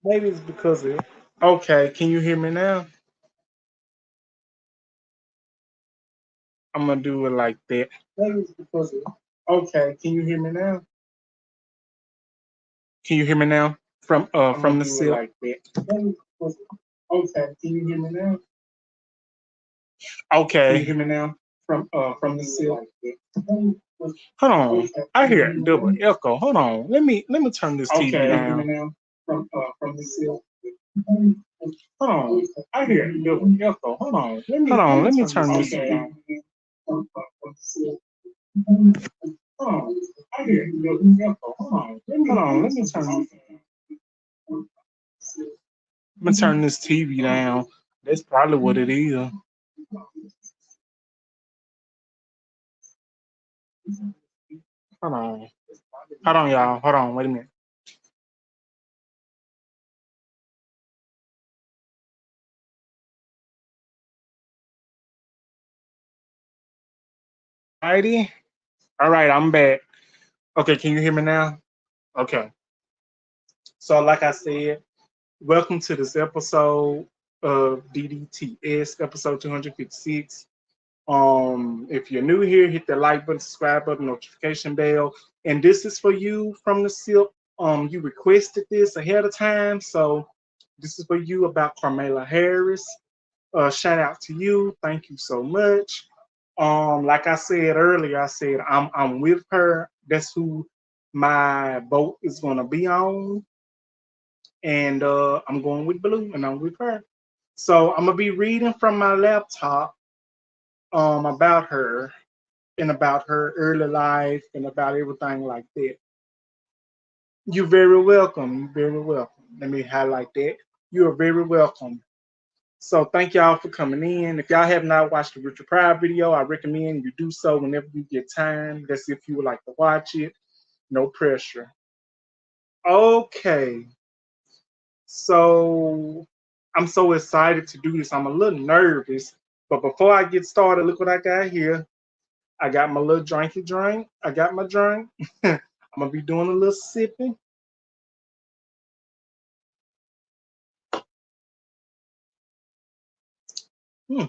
Maybe it's because of it. Okay, can you hear me now? I'm gonna do it like that. Maybe it's because of it. Okay, can you hear me now? Can you hear me now? From the seal. Like that. Maybe it's because of it. Okay, can you hear me now? Okay. Can you hear me now? From the seal. Like that. Hold on. I hear a double echo. Hold on. Let me turn this TV down. Can you hear me now? From the seal. Hold on. I hear a double echo. Hold on. Let me turn this down. Hold on. I hear a double echo. Hold on. Let me turn this. Let me turn this TV down. That's probably what it is. Hold on. Hold on, y'all. Hold on. Wait a minute. Alrighty. All right. I'm back. Okay. Can you hear me now? Okay. So, like I said, welcome to this episode of DDTS, episode 256. If you're new here, hit the like button, subscribe button, notification bell. And this is for you from the SIP. You requested this ahead of time, so this is for you about Kamala Harris. Shout out to you. Thank you so much. Like I said earlier, I said I'm with her. That's who my vote is gonna be on, and I'm going with Blue, and I'm with her. So I'm gonna be reading from my laptop about her and about her early life and about everything like that. You're very welcome. You're very welcome. Let me highlight that. You are very welcome. So thank y'all for coming in. If y'all have not watched the Richard Pryor video, I recommend you do so whenever you get time. That's if you would like to watch it. No pressure. Okay. So I'm so excited to do this. I'm a little nervous. But before I get started, look what I got here. I got my little drinky drink. I got my drink. I'm gonna be doing a little sipping. Hmm.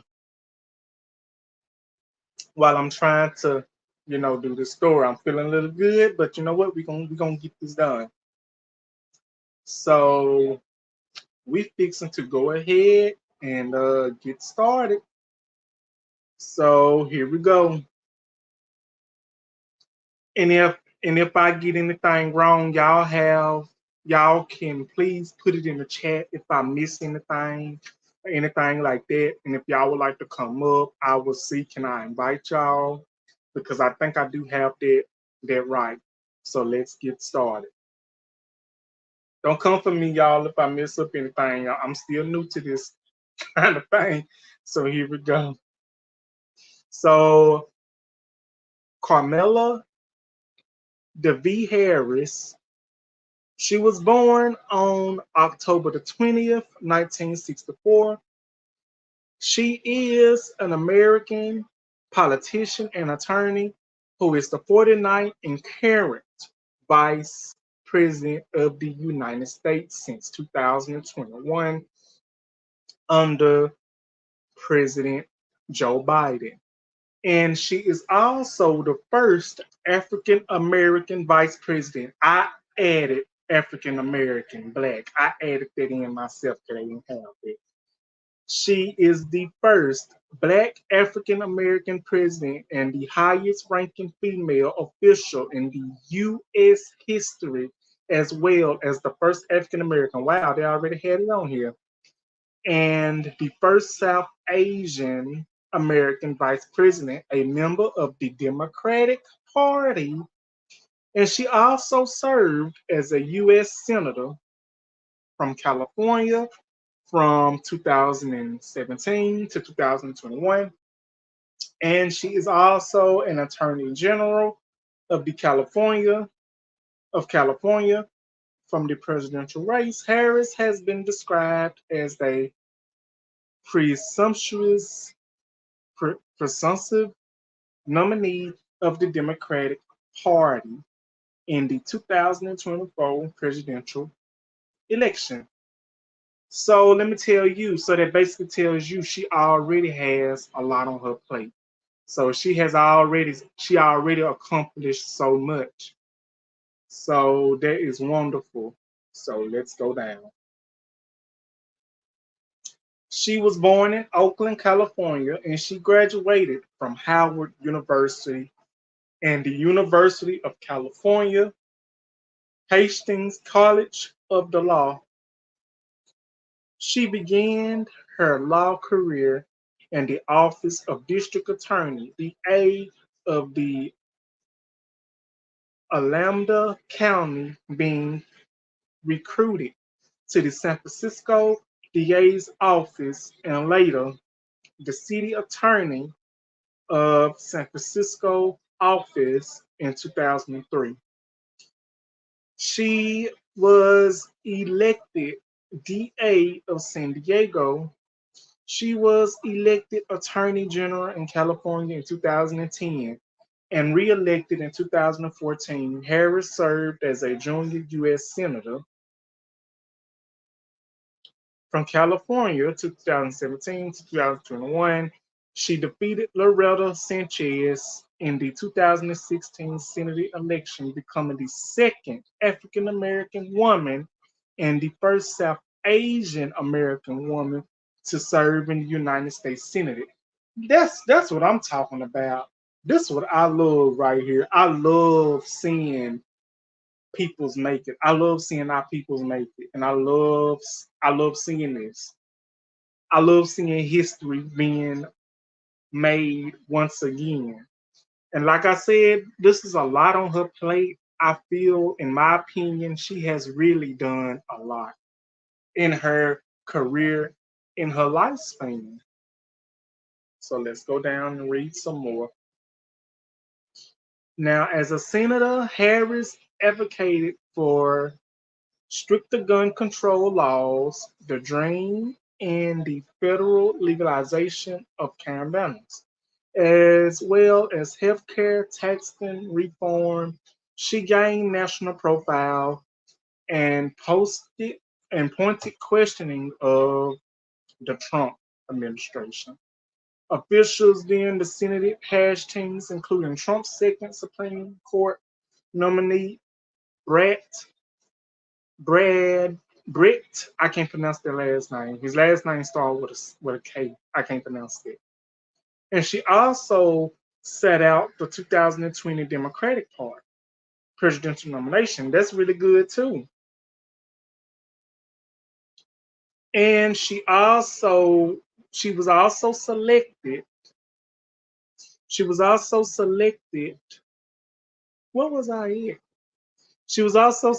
While I'm trying to, do the story. I'm feeling a little good, but you know what? We gonna get this done. So we fixing to go ahead and get started. So here we go. And if I get anything wrong, y'all can please put it in the chat if I miss anything or anything like that. And if y'all would like to come up, I will see can I invite y'all because I think I do have that right. So let's get started. Don't come for me, y'all, if I mess up anything. I'm still new to this kind of thing. So here we go. So Carmela DeVee Harris, she was born on October the 20th, 1964. She is an American politician and attorney who is the 49th and current Vice President of the United States since 2021 under President Joe Biden. And she is also the first African American vice president. I added African American black. I added that in myself because I didn't have it. She is the first black African American president and the highest ranking female official in the U.S. history, as well as the first African American. Wow, they already had it on here. And the first South Asian American vice president, a member of the Democratic Party. And she also served as a U.S. Senator from California from 2017 to 2021. And she is also an Attorney General of California from the presidential race. Harris has been described as a presumptuous, presumptive nominee of the Democratic Party in the 2024 presidential election. So let me tell you. So that basically tells you she already has a lot on her plate. So she already accomplished so much. So that is wonderful. So let's go down. She was born in Oakland, California, and she graduated from Howard University and the University of California, Hastings College of the Law. She began her law career in the office of District Attorney, DA of the Alameda County, being recruited to the San Francisco DA's office and later the city attorney of San Francisco office in 2003. She was elected DA of San Diego. She was elected Attorney General in California in 2010 and re-elected in 2014. Harris served as a junior U.S. Senator from California 2017 to 2021. She defeated Loretta Sanchez in the 2016 Senate election, becoming the second African American woman and the first South Asian American woman to serve in the United States Senate. That's what I'm talking about. This is what I love right here. I love seeing people's make it. I love seeing our people's make it, and I love seeing this. I love seeing history being made once again. And like I said, this is a lot on her plate. I feel, in my opinion, she has really done a lot in her career, in her lifespan. So let's go down and read some more. Now, as a senator, Harris advocated for stricter gun control laws, the DREAM, and the federal legalization of cannabis, as well as healthcare taxing reform. She gained national profile and posted and pointed questioning of the Trump administration. Officials then the Senate hashtags, including Trump's second Supreme Court nominee, Brett Brad Britt. I can't pronounce their last name. His last name started with a K. I can't pronounce it. And she also set out the 2020 Democratic Party presidential nomination. That's really good too. And she was also selected. She was also selected. What was I in? She was also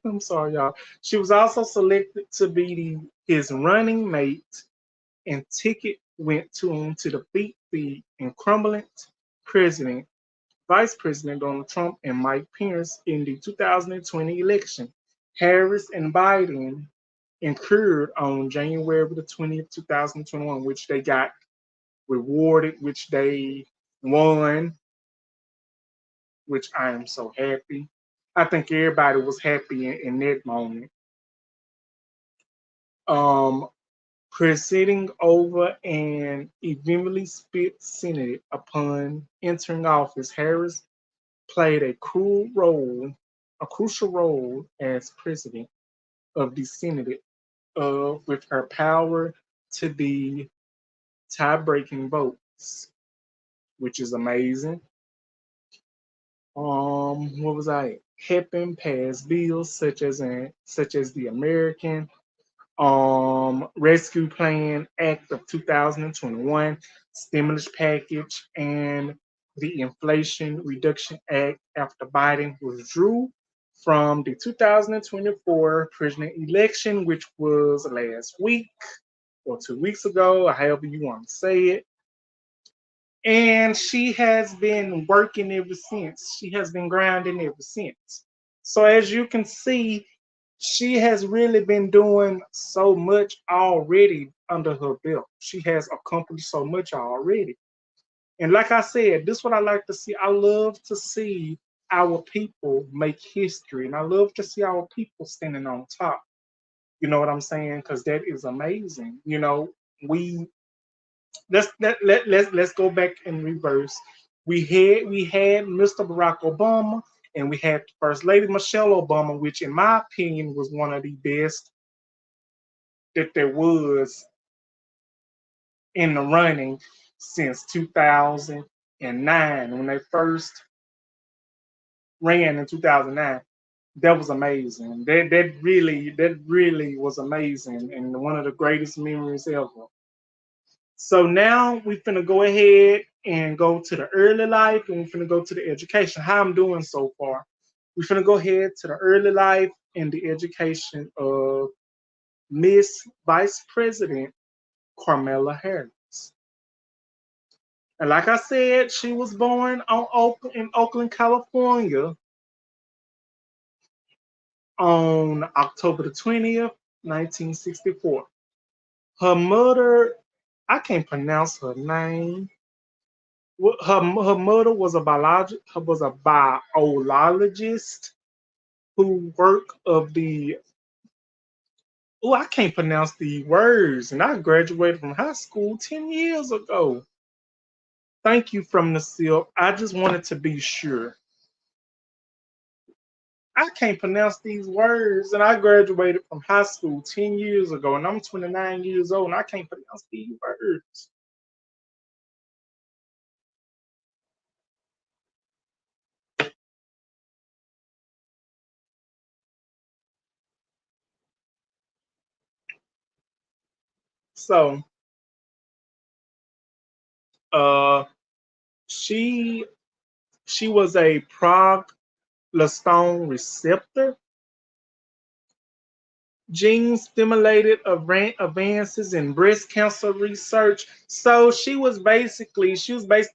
I'm sorry, y'all. She was also selected to be his running mate, and ticket went to him to defeat the incumbent president, Vice President Donald Trump and Mike Pence in the 2020 election. Harris and Biden incurred on January the 20th, 2021, which they got rewarded, which they won, which I am so happy. I think everybody was happy in that moment. Um, Presiding over an evenly split Senate upon entering office, Harris played a crucial role as president of the Senate, with her power to be tie-breaking votes, which is amazing. What was I? Helping pass bills such as the American Rescue Plan Act of 2021, stimulus package, and the Inflation Reduction Act after Biden withdrew from the 2024 president election, which was last week or 2 weeks ago, or however you want to say it. And she has been working ever since. She has been grinding ever since. So as you can see, she has really been doing so much already under her belt. She has accomplished so much already. And like I said, this is what I like to see. I love to see our people make history, and I love to see our people standing on top. You know what I'm saying? Because that is amazing. You know, we let's go back in reverse. We had Mr. Barack Obama and we had First Lady Michelle Obama, which in my opinion was one of the best that there was in the running since 2009 when they first ran in 2009. That was amazing. That really was amazing and one of the greatest memories ever. So now we finna go ahead and go to the early life and we finna go to the education. How I'm doing so far. We finna go ahead to the early life and the education of Miss Vice President Kamala Harris. And like I said, she was born in Oakland, California on October the 20th, 1964. Her mother, I can't pronounce her name. Her mother was a biologist who worked of the I can't pronounce the words, and I graduated from high school 10 years ago. Thank you from the silk. I just wanted to be sure. I can't pronounce these words, and I graduated from high school 10 years ago, and I'm 29 years old, and I can't pronounce these words. So, uh, she she was a progesterone receptor gene stimulated advances in breast cancer research. So she was basically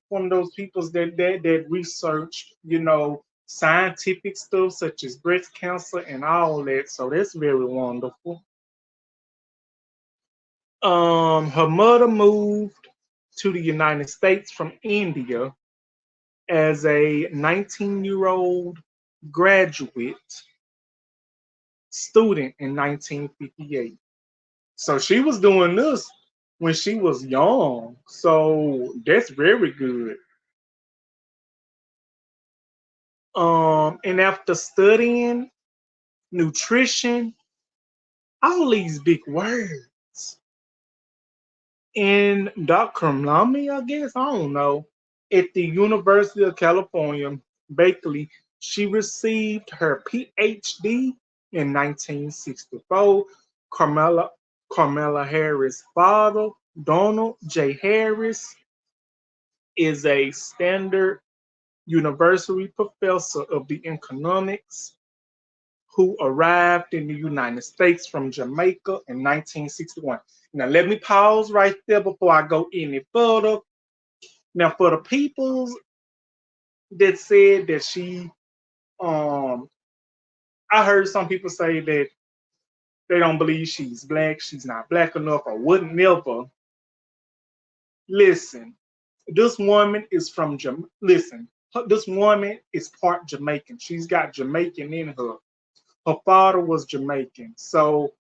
one of those people that research, scientific stuff such as breast cancer and all that. So that's very wonderful. Her mother moved to the United States from India as a 19-year-old graduate student in 1958. So she was doing this when she was young. So that's very good. And after studying nutrition, all these big words in Columbia, I guess, I don't know, at the University of California, Berkeley, she received her PhD in 1964. Carmela, Carmela Harris' father, Donald J. Harris, is a Standard University professor of the economics who arrived in the United States from Jamaica in 1961. Now, let me pause right there before I go any further. Now, for the peoples that said that um, I heard some people say that they don't believe she's black, she's not black enough, or wouldn't never. Listen, this woman is from this woman is part Jamaican. She's got Jamaican in her. Her father was Jamaican. So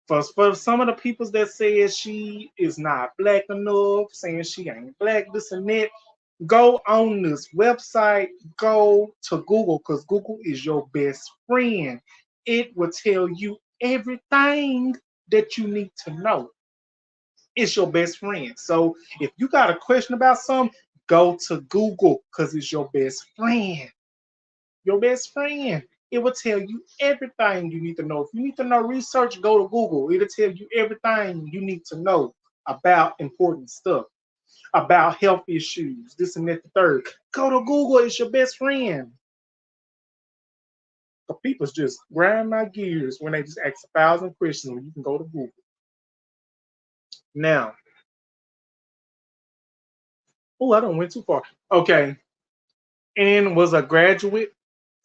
for some of the people that say she is not black enough, saying she ain't black, this and that, go on this website, go to Google, because Google is your best friend. It will tell you everything that you need to know. It's your best friend. So if you got a question about something, go to Google because it's your best friend. Your best friend. It will tell you everything you need to know. If you need to know research, go to Google. It'll tell you everything you need to know about important stuff, about health issues, this and that, the third. Go to Google. It's your best friend. The people's just grind my gears when they just ask 1,000 questions when you can go to Google. Now, oh, I don't went too far. Okay, and was a graduate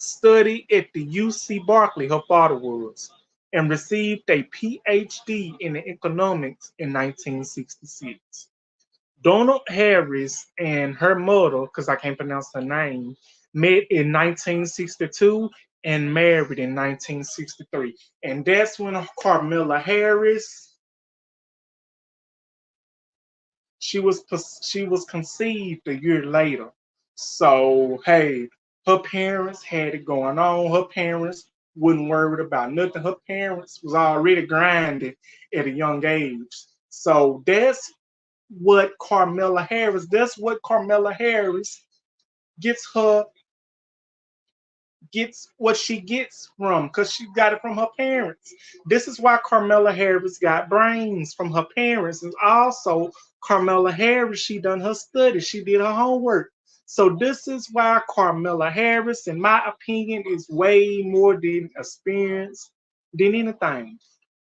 study at the UC Berkeley, her father was, and received a PhD in economics in 1966. Donald Harris and her mother, because I can't pronounce her name, met in 1962 and married in 1963. And that's when Kamala Harris, she was conceived a year later. So hey, her parents had it going on. Her parents wasn't worried about nothing. Her parents was already grinding at a young age. So that's what Kamala Harris gets her gets what she gets from, because she got it from her parents. This is why Kamala Harris got brains from her parents. And also Kamala Harris, she done her studies, she did her homework. So this is why Kamala Harris, in my opinion, is way more than experience than anything.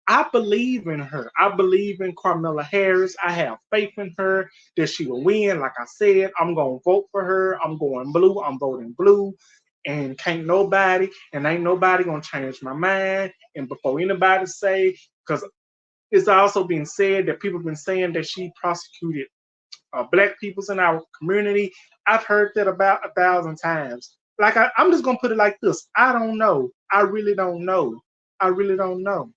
I believe in her. I believe in Kamala Harris. I have faith in her that she will win. Like I said, I'm going to vote for her. I'm going blue. I'm voting blue. And ain't nobody going to change my mind. And before anybody say, because it's also been said that people have been saying that she prosecuted black peoples in our community. I've heard that about 1,000 times. Like, I'm just going to put it like this. I don't know. I really don't know. I really don't know.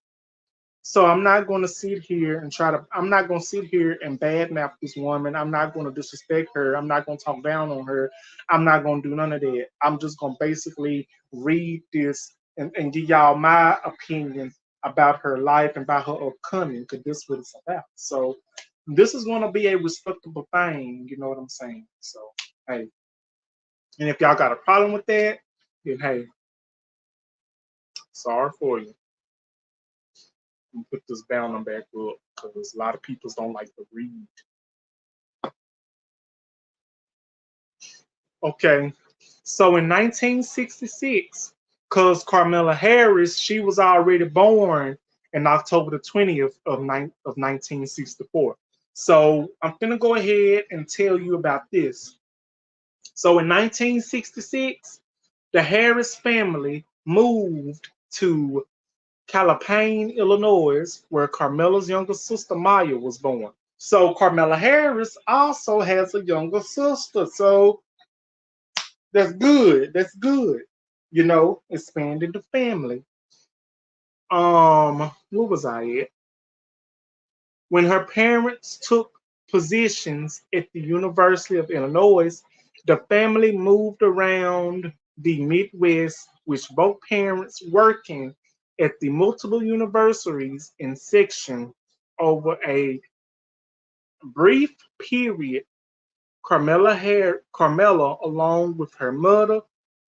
So I'm not going to sit here and I'm not going to sit here and badmouth this woman. I'm not going to disrespect her. I'm not going to talk down on her. I'm not going to do none of that. I'm just going to basically read this and give y'all my opinion about her life and about her upcoming, because this is what it's about. So this is going to be a respectable thing. You know what I'm saying? So, hey. And if y'all got a problem with that, then hey, sorry for you. Put this banner back up because a lot of people don't like to read. Okay, so in 1966, because Kamala Harris, she was already born in October the 20th of 1964. So I'm gonna go ahead and tell you about this. So in 1966, the Harris family moved to Champaign, Illinois, where Carmela's younger sister Maya was born. So Kamala Harris also has a younger sister. So that's good. That's good. Expanded the family. What was I at? When her parents took positions at the University of Illinois, the family moved around the Midwest, with both parents working at the multiple universities in section over a brief period. Carmela, along with her mother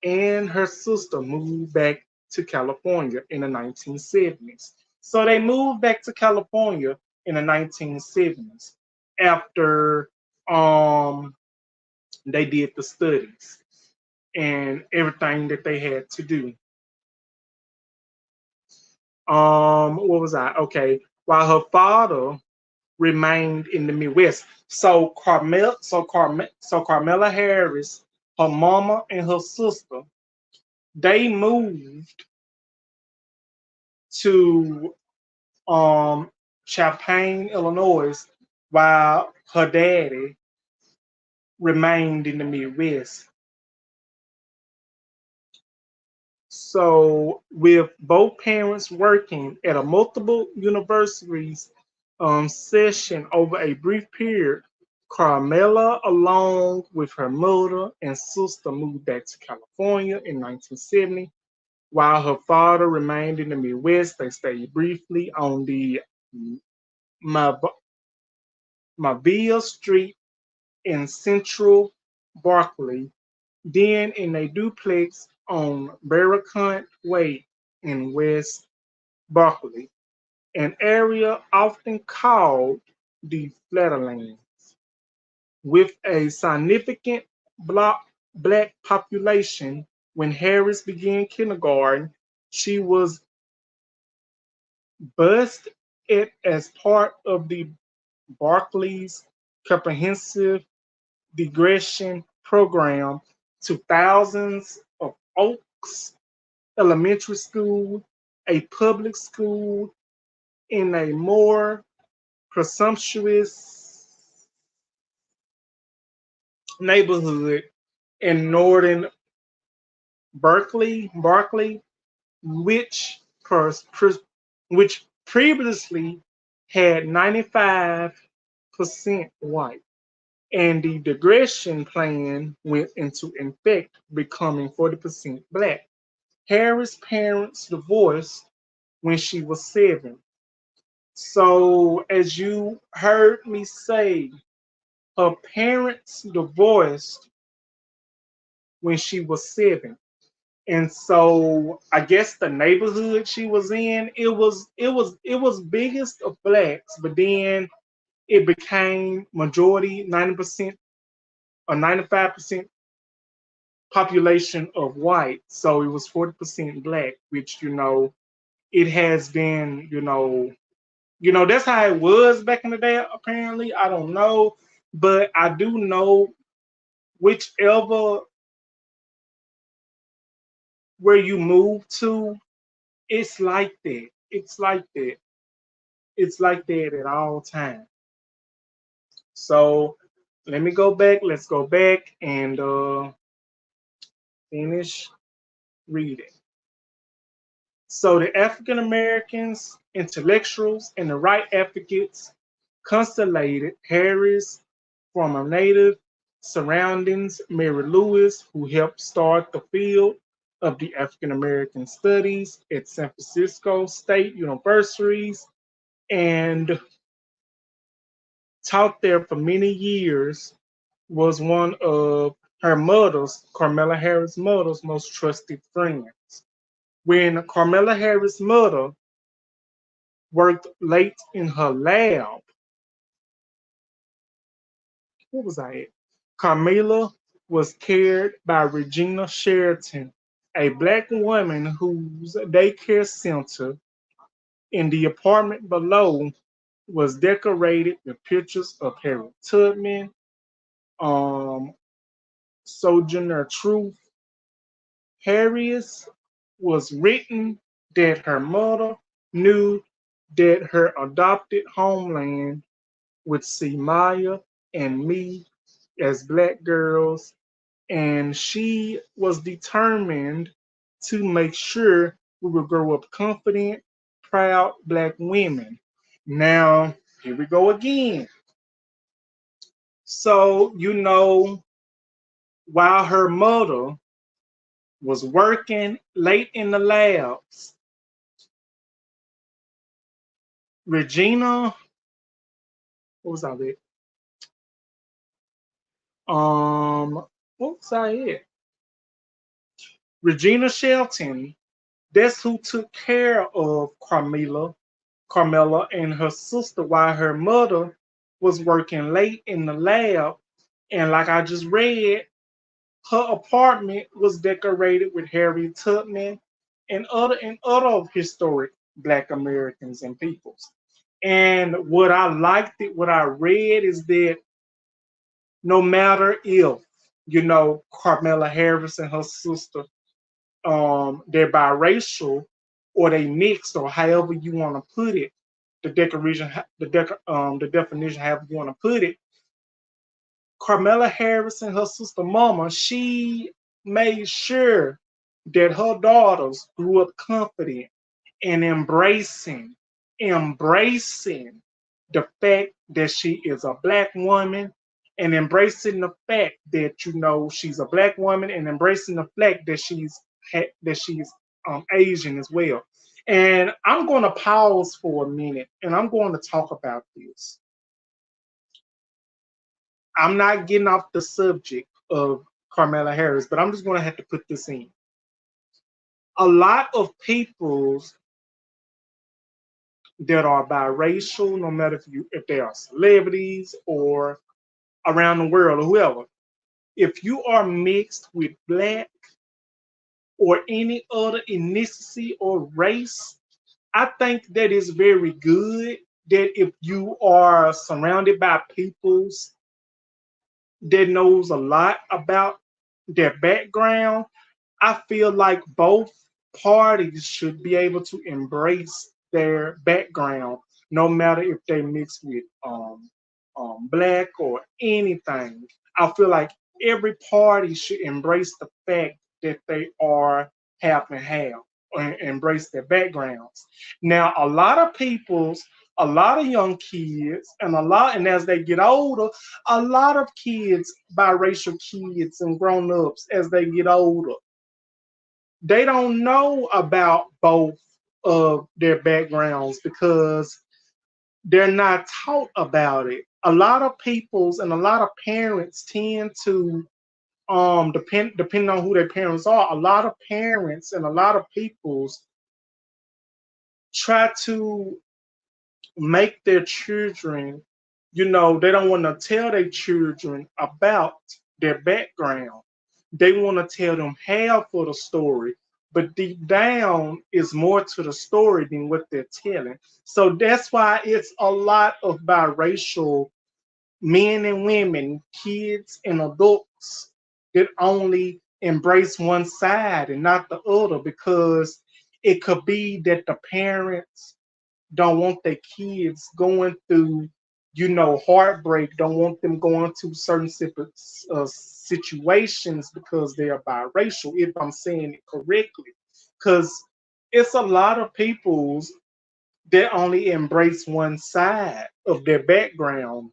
and her sister, moved back to California in the 1970s. So they moved back to California in the 1970s after they did the studies and everything that they had to do. What was I? Okay, while her father remained in the Midwest. So Carmela Harris, her mama and her sister, they moved to Champaign, Illinois, while her daddy remained in the Midwest. So, with both parents working at a multiple universities session over a brief period, Carmela, along with her mother and sister, moved back to California in 1970. While her father remained in the Midwest, they stayed briefly on the Mavia Street in central Berkeley, then in a duplex on Barracount Way in West Berkeley, an area often called the Flatlands. With a significant black population, when Harris began kindergarten, she was bused as part of the Barclays Comprehensive Digression Program to Thousands of Oaks Elementary School, a public school in a more presumptuous neighborhood in northern Barkley, which which previously had 95% white, and the digression plan went into effect, becoming 40% black. Harris' parents divorced when she was 7. So, as you heard me say, her parents divorced when she was 7. And so I guess the neighborhood she was in, it was biggest of blacks, but then it became majority 90% or 95% population of white. So it was 40% black, which it has been, that's how it was back in the day, apparently. I don't know. But I do know whichever where you move to, it's like that. It's like that. It's like that at all times. So let me go back. Let's go back and finish reading. So the African Americans, intellectuals, and the right advocates constellated Harris from a native surroundings, Mary Lewis, who helped start the field of the African American studies at San Francisco State Universities, and taught there for many years, was one of her mother's, Kamala Harris' mother's, most trusted friends. When Kamala Harris' mother worked late in her lab, what was I at? Carmela was cared by Regina Sheraton, a black woman whose daycare center in the apartment below was decorated with pictures of Harriet Tubman, um, Sojourner Truth. Harriet was written that her mother knew that her adopted homeland would see Maya and me as black girls, and she was determined to make sure we would grow up confident, proud black women. Now, here we go again. So, while her mother was working late in the labs, Regina, what was I at? What was I at? Regina Shelton, that's who took care of Carmela and her sister while her mother was working late in the lab. And like I just read, her apartment was decorated with Harriet Tubman and other historic Black Americans and peoples. And what I read is that no matter if, Carmela Harris and her sister, they're biracial or they mixed or however you want to put it, the definition, however you want to put it, Carmela Harris and her sister Mama, she made sure that her daughters grew up confident and embracing the fact that she is a black woman, and embracing the fact that she's a black woman, and embracing the fact that she's Asian as well. And I'm going to pause for a minute, and I'm going to talk about this. I'm not getting off the subject of Carmela Harris, but I'm just going to have to put this in. A lot of people that are biracial, no matter if they are celebrities or around the world or whoever, if you are mixed with black or any other ethnicity or race, I think that is very good that if you are surrounded by peoples that knows a lot about their background, I feel like both parties should be able to embrace their background, no matter if they mix with black or anything. I feel like every party should embrace the fact that they are half and half or embrace their backgrounds. Now, a lot of young kids, and as they get older, a lot of kids, biracial kids and grown ups, as they get older, they don't know about both of their backgrounds because they're not taught about it. A lot of peoples and a lot of parents tend to depending on who their parents are, a lot of parents and a lot of peoples try to make their children, they don't want to tell their children about their background. They want to tell them half of the story, but deep down is more to the story than what they're telling. So that's why it's a lot of biracial men and women, kids and adults that only embrace one side and not the other because it could be that the parents don't want their kids going through, heartbreak, don't want them going through certain situations because they are biracial, if I'm saying it correctly. Because it's a lot of peoples that only embrace one side of their background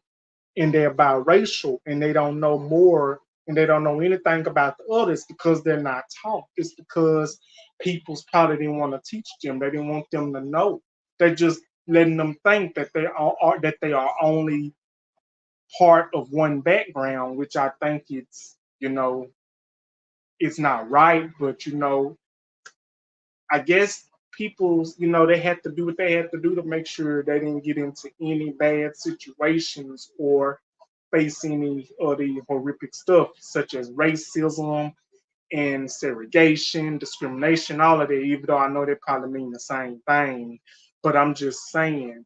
and they're biracial and they don't know more and they don't know anything about the others because they're not taught. It's because people's probably didn't want to teach them. They didn't want them to know. They're just letting them think that they are only part of one background, which I think it's not right. But I guess people's, they had to do what they had to do to make sure they didn't get into any bad situations or face any of the horrific stuff, such as racism and segregation, discrimination, all of that, even though I know they probably mean the same thing. But I'm just saying,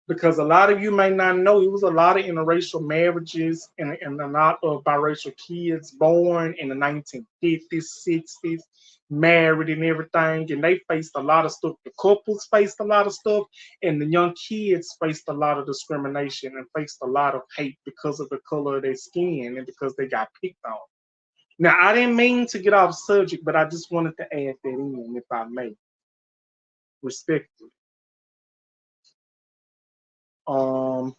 because a lot of you may not know, it was a lot of interracial marriages and a lot of biracial kids born in the 1950s, 60s, married and everything, and they faced a lot of stuff. The couples faced a lot of stuff, and the young kids faced a lot of discrimination and faced a lot of hate because of the color of their skin and because they got picked on. Now, I didn't mean to get off subject, but I just wanted to add that in, if I may, respectfully.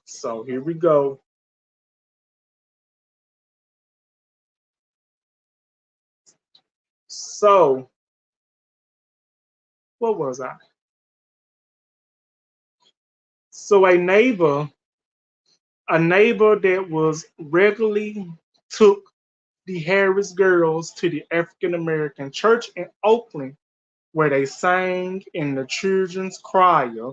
So here we go. So, what was I? So a neighbor that was regularly took the Harris girls to the African American church in Oakland, where they sang in the children's choir,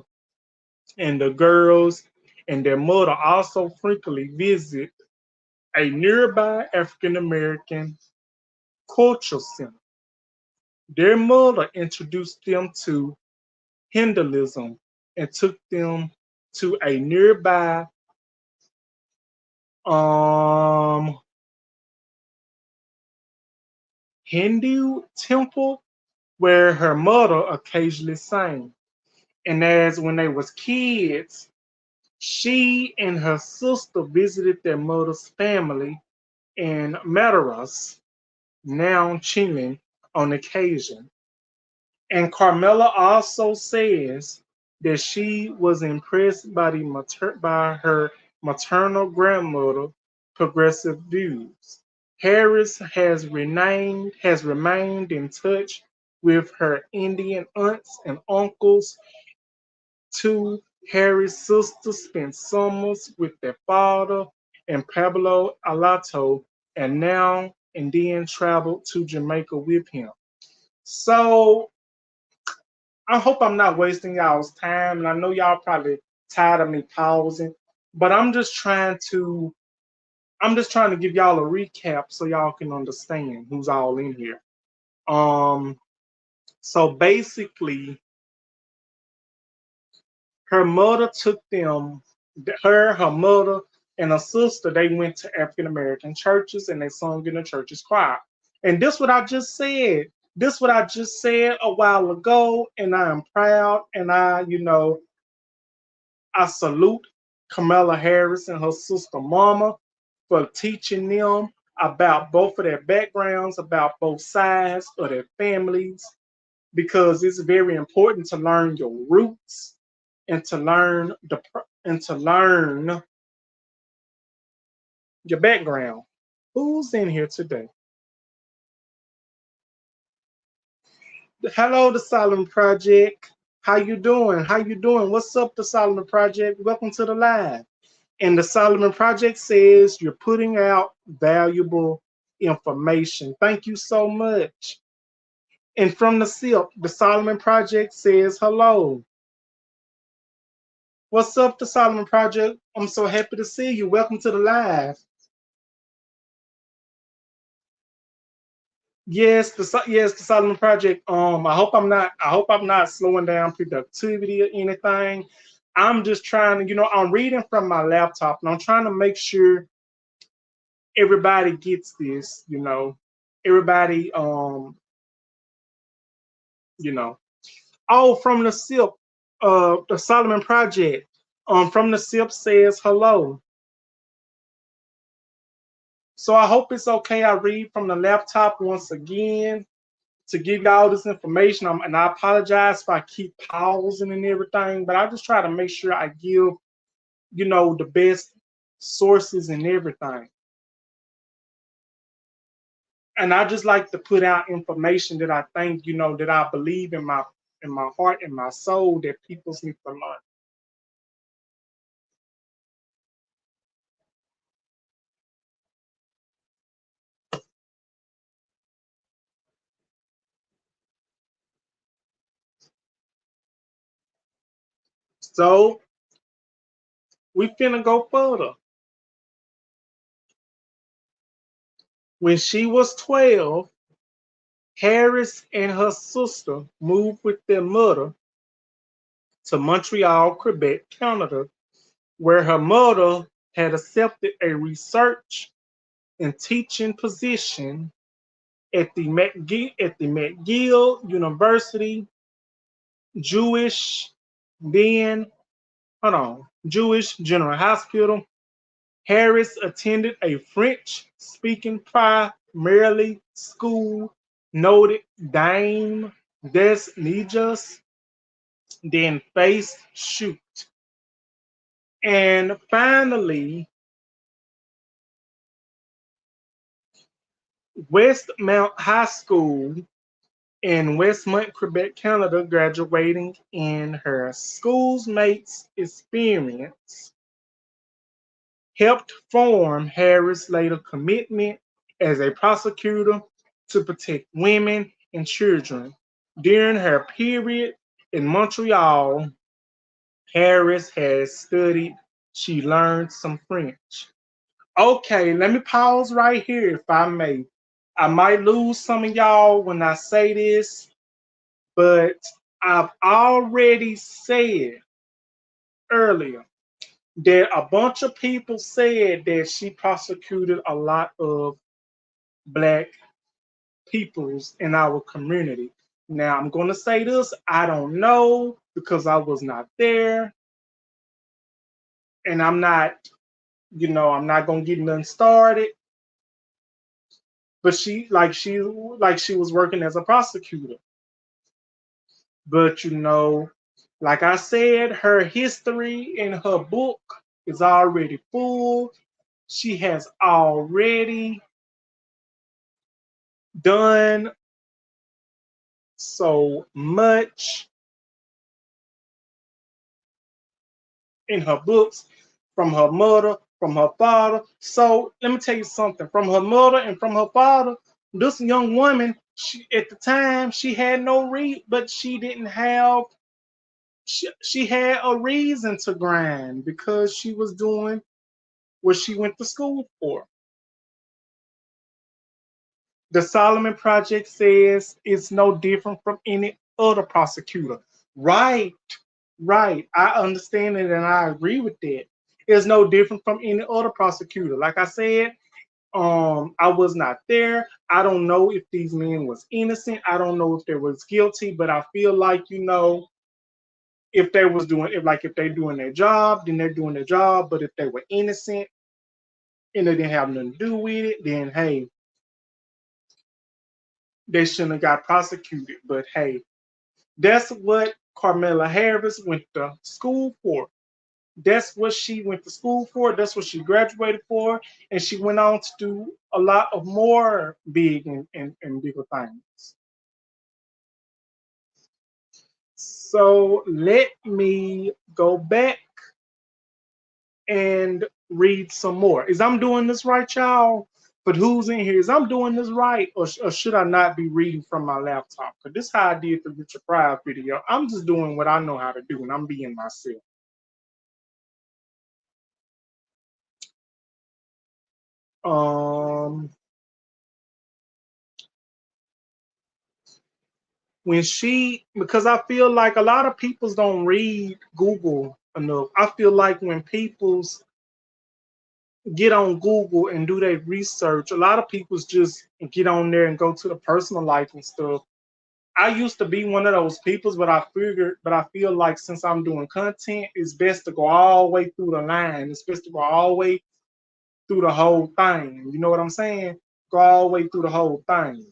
and the girls and their mother also frequently visit a nearby African American cultural center. Their mother introduced them to Hinduism and took them to a nearby um Hindu temple where her mother occasionally sang. And as when they was kids, she and her sister visited their mother's family in Madaras, now Chile, on occasion. And Carmela also says that she was impressed by by her maternal grandmother progressive views. Harris has remained in touch with her Indian aunts and uncles. Two Harris sisters spent summers with their father in Pablo Alato and then traveled to Jamaica with him. So I hope I'm not wasting y'all's time, and I know y'all probably tired of me pausing, but I'm just trying to give y'all a recap so y'all can understand who's all in here. Um, so basically, her mother took them, her mother, and her sister. They went to African American churches and they sung in the church's choir. And this what I just said. This what I just said a while ago, and I am proud, and I salute Kamala Harris and her sister Mama for teaching them about both of their backgrounds, about both sides of their families, because it's very important to learn your roots and to learn your background. Who's in here today? Hello, the Solomon Project. How you doing? How you doing? What's up, the Solomon Project? Welcome to the live. And the Solomon Project says you're putting out valuable information. Thank you so much. And from the SIP, the Solomon Project says hello. What's up, the Solomon Project? I'm so happy to see you. Welcome to the live. Yes, the Solomon Project. I hope I'm not slowing down productivity or anything. I'm just trying to, I'm reading from my laptop and I'm trying to make sure everybody gets this. Everybody, you know. Oh, from the SIP, the Solomon Project. From the SIP says hello. So I hope it's okay. I read from the laptop once again to give you all this information. And I apologize if I keep pausing and everything, but I just try to make sure I give, the best sources and everything. And I just like to put out information that I think, that I believe in my heart and my soul that people need to learn. So we finna go further. When she was 12, Harris and her sister moved with their mother to Montreal, Quebec, Canada, where her mother had accepted a research and teaching position at the McGill University Jewish then Jewish General Hospital. Harris attended a French-speaking primarily school, noted Dame Des Nijas, then faced shoot. And finally, Westmount High School in Westmont, Quebec, Canada, graduating in her schoolmate's experience, helped form Harris' later commitment as a prosecutor to protect women and children. During her period in Montreal, Harris has studied, she learned some French. Okay, let me pause right here if I may. I might lose some of y'all when I say this, but I've already said earlier that a bunch of people said that she prosecuted a lot of Black peoples in our community. Now, I'm going to say this, I don't know because I was not there, and I'm not going to get nothing started. But she was working as a prosecutor. But like I said, her history in her book is already full. She has already done so much in her books from her mother, from her father. So let me tell you something. From her mother and from her father, this young woman, at the time, she had no read, but she didn't have. She had a reason to grind because she was doing what she went to school for. The Solomon Project says it's no different from any other prosecutor. Right, right. I understand it and I agree with that. It's no different from any other prosecutor. Like I said, I was not there. I don't know if these men was innocent. I don't know if they was guilty, but I feel like, if they was doing if they're doing their job, then they're doing their job. But if they were innocent, and they didn't have nothing to do with it, then hey, they shouldn't have got prosecuted. But hey, that's what Kamala Harris went to school for. That's what she went to school for. That's what she graduated for. And she went on to do a lot of more big and bigger things. So let me go back and read some more. Is I'm doing this right, y'all? But who's in here? Is I'm doing this right, or should I not be reading from my laptop? Because this is how I did the Richard Pryor video. I'm just doing what I know how to do, and I'm being myself. Um, when she, because I feel like a lot of peoples don't read Google enough. I feel like when people's get on Google and do their research, a lot of people's just get on there and go to the personal life and stuff. I used to be one of those peoples, but I feel like since I'm doing content, it's best to go all the way through the line. It's best to go all the way through the whole thing. You know what I'm saying? Go all the way through the whole thing.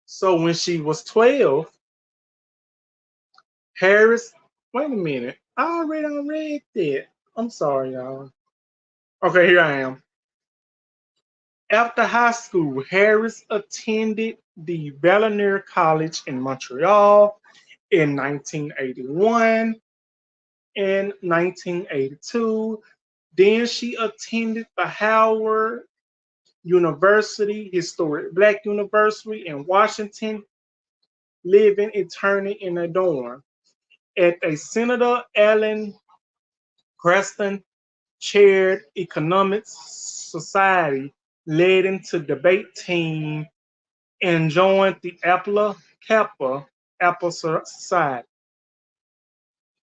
So when she was 12, Harris, wait a minute. I already read that. I'm sorry, y'all. Okay, here I am. After high school, Harris attended the Bellenier College in Montreal in 1981 and 1982. Then she attended the Howard University, historic Black University in Washington, living eternally in a dorm. At a Senator Alan Creston chaired Economics Society, led into debate team, and joined the Kappa Society.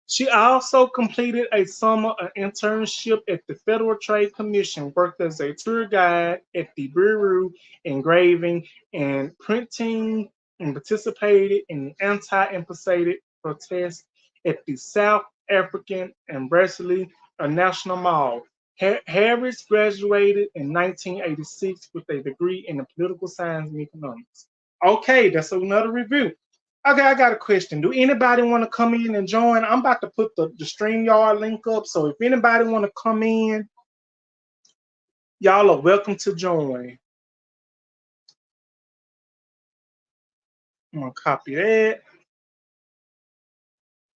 She also completed a summer internship at the Federal Trade Commission, worked as a tour guide at the Bureau engraving and printing, and participated in the anti-implicit protests at the South African Embassy National Mall. Harris graduated in 1986 with a degree in political science and economics. Okay, that's another review. Okay, I got a question. Do anybody want to come in and join? I'm about to put the StreamYard link up. So if anybody want to come in, y'all are welcome to join. I'm gonna copy that.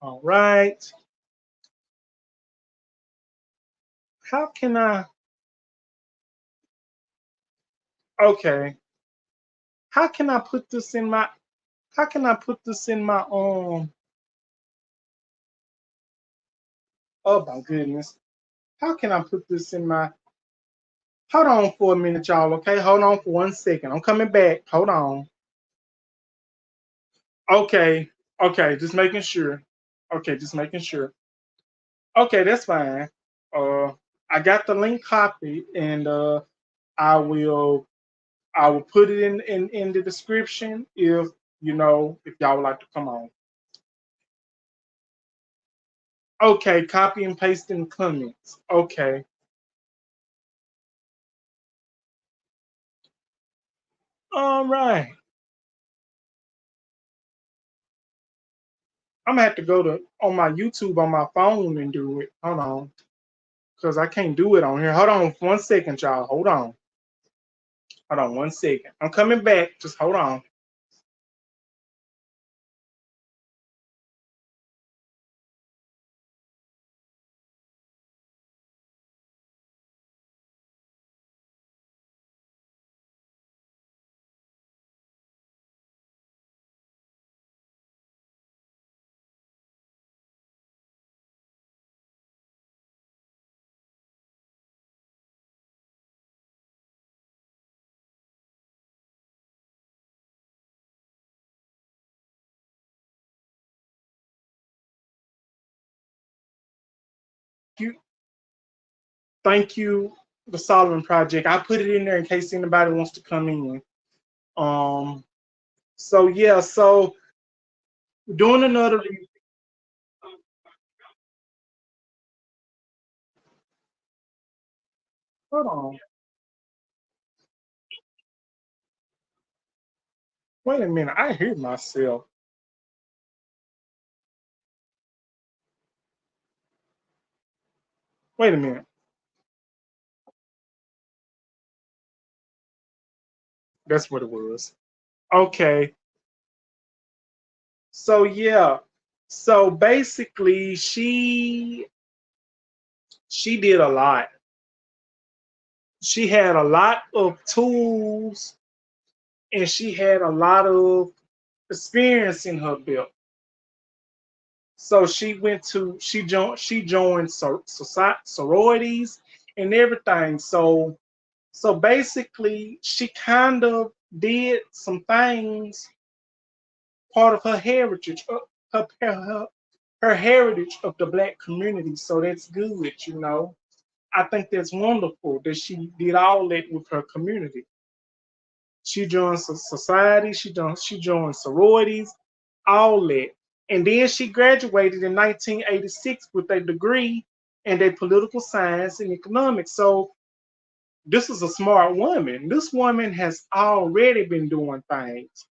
All right. How can I? Okay. How can I put this in my? How can I put this in my Oh my goodness. How can I put this in my? Hold on for a minute, y'all. Okay, hold on for 1 second. I'm coming back. Hold on. Okay. Okay, just making sure. Okay, just making sure. Okay, that's fine. Uh, I got the link copied, and I will I will put it in the description if if y'all would like to come on. Okay, copy and paste in the comments. Okay, all right. I'm gonna have to go to on my YouTube on my phone and do it. Hold on, because I can't do it on here. Hold on for 1 second, y'all. Hold on. Hold on 1 second. I'm coming back. Just hold on. You Thank you, the Solomon Project. I put it in there in case anybody wants to come in. Um, so yeah, so doing another. Hold on. Wait a minute. I hear myself. Wait a minute. That's what it was. Okay. So yeah. So basically, she did a lot. She had a lot of tools, and she had a lot of experience in her belt. So she joined sororities and everything. So basically, she kind of did some things, part of her heritage, her, her heritage of the black community. So that's good. I think that's wonderful that she did all that with her community. She joined society, she joined sororities, all that. And then she graduated in 1986 with a degree in a political science and economics. So this is a smart woman. This woman has already been doing things.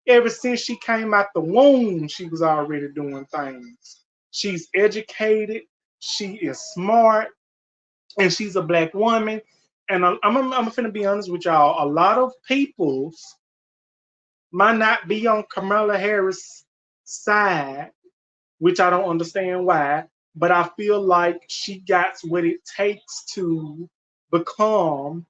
Ever since she came out the womb, she was already doing things. She's educated, she is smart, and she's a black woman. And I'm finna be honest with y'all. A lot of people might not be on Kamala Harris' side, which I don't understand why, but I feel like she got what it takes to become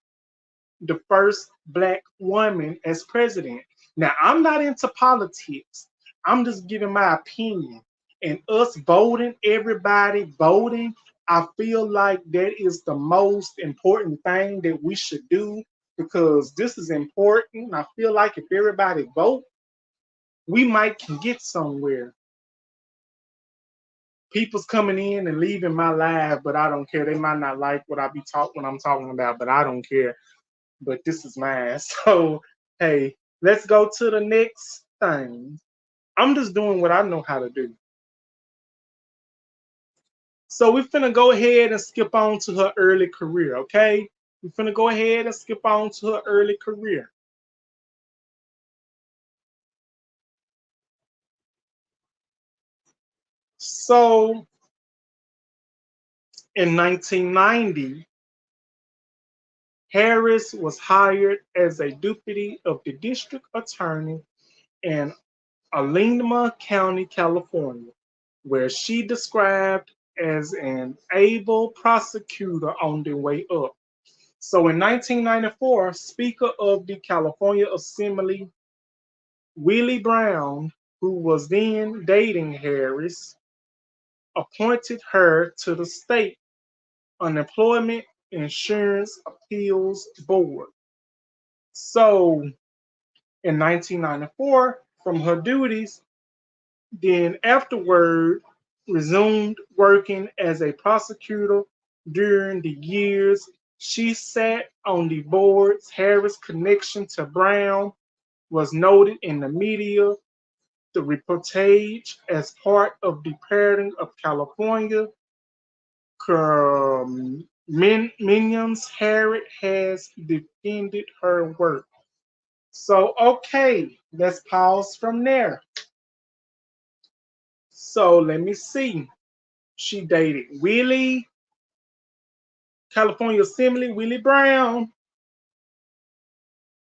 the first black woman as president. Now, I'm not into politics. I'm just giving my opinion. And us voting, everybody voting, I feel like that is the most important thing that we should do because this is important. I feel like if everybody vote, we might can get somewhere. People's coming in and leaving my life, but I don't care. They might not like what I'm talking about, but I don't care. But this is mine. So hey, let's go to the next thing. I'm just doing what I know how to do. So we're finna go ahead and skip on to her early career, okay? We're finna go ahead and skip on to her early career. So in 1990, Harris was hired as a deputy of the district attorney in Alameda County, California, where she described as an able prosecutor on the way up. So in 1994, Speaker of the California Assembly, Willie Brown, who was then dating Harris, appointed her to the state Unemployment Insurance Appeals Board. So in 1994, from her duties, then afterward resumed working as a prosecutor during the years she sat on the boards. Harris' connection to Brown was noted in the media. The reportage as part of the Parenting of California Minions Harris has defended her work. So okay, let's pause from there. So let me see. She dated California Assembly, Willie Brown.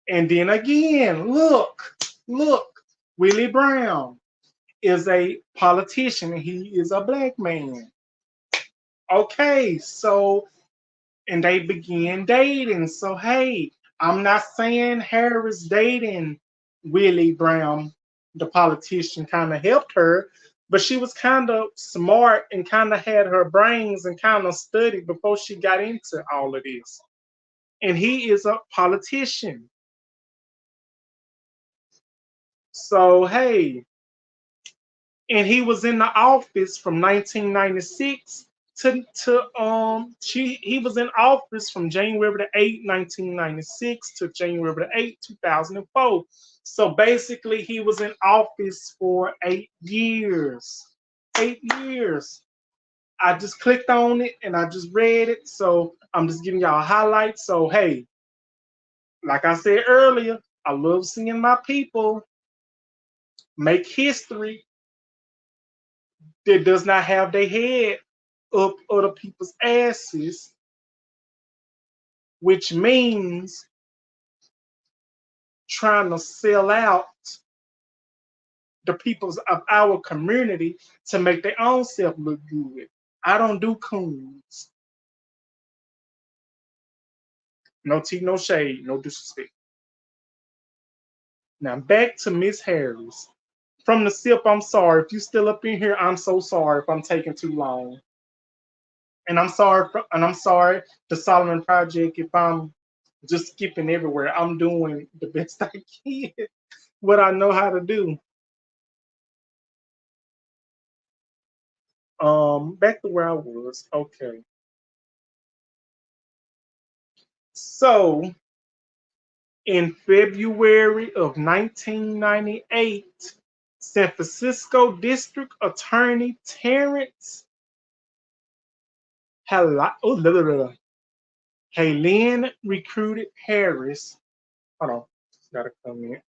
And then again, look, Willie Brown is a politician and he is a black man. Okay, so, and they began dating. So, hey, I'm not saying Harris dating Willie Brown, the politician, kind of helped her, but she was kind of smart and kind of had her brains and kind of studied before she got into all of this. And he is a politician. So, hey, and he was in the office from 1996 he was in office from January the 8th, 1996 to January the 8th, 2004. So basically he was in office for 8 years. 8 years. I just clicked on it and I just read it. So I'm just giving y'all highlights. So hey, like I said earlier, I love seeing my people make history that does not have their head up other people's asses, which means trying to sell out the peoples of our community to make their own self look good. I don't do coons. No tea, no shade, no disrespect. Now back to Miss Harris. From the SIP, I'm sorry. If you still up in here, I'm so sorry if I'm taking too long. And I'm sorry to Solomon Project if I'm just skipping everywhere. I'm doing the best I can, what I know how to do. Back to where I was. Okay. So in February of 1998, San Francisco District Attorney Terrence Helen recruited Harris. Hold on, gotta come in.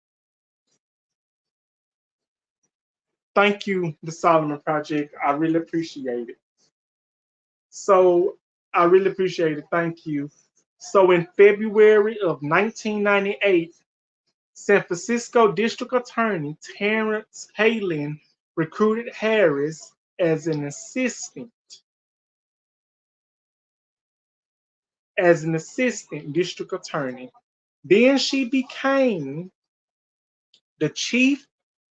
Thank you, the Solomon Project. I really appreciate it. So I really appreciate it. Thank you. So in February of 1998, San Francisco District Attorney Terrence Halen recruited Harris as an assistant district attorney. Then she became the chief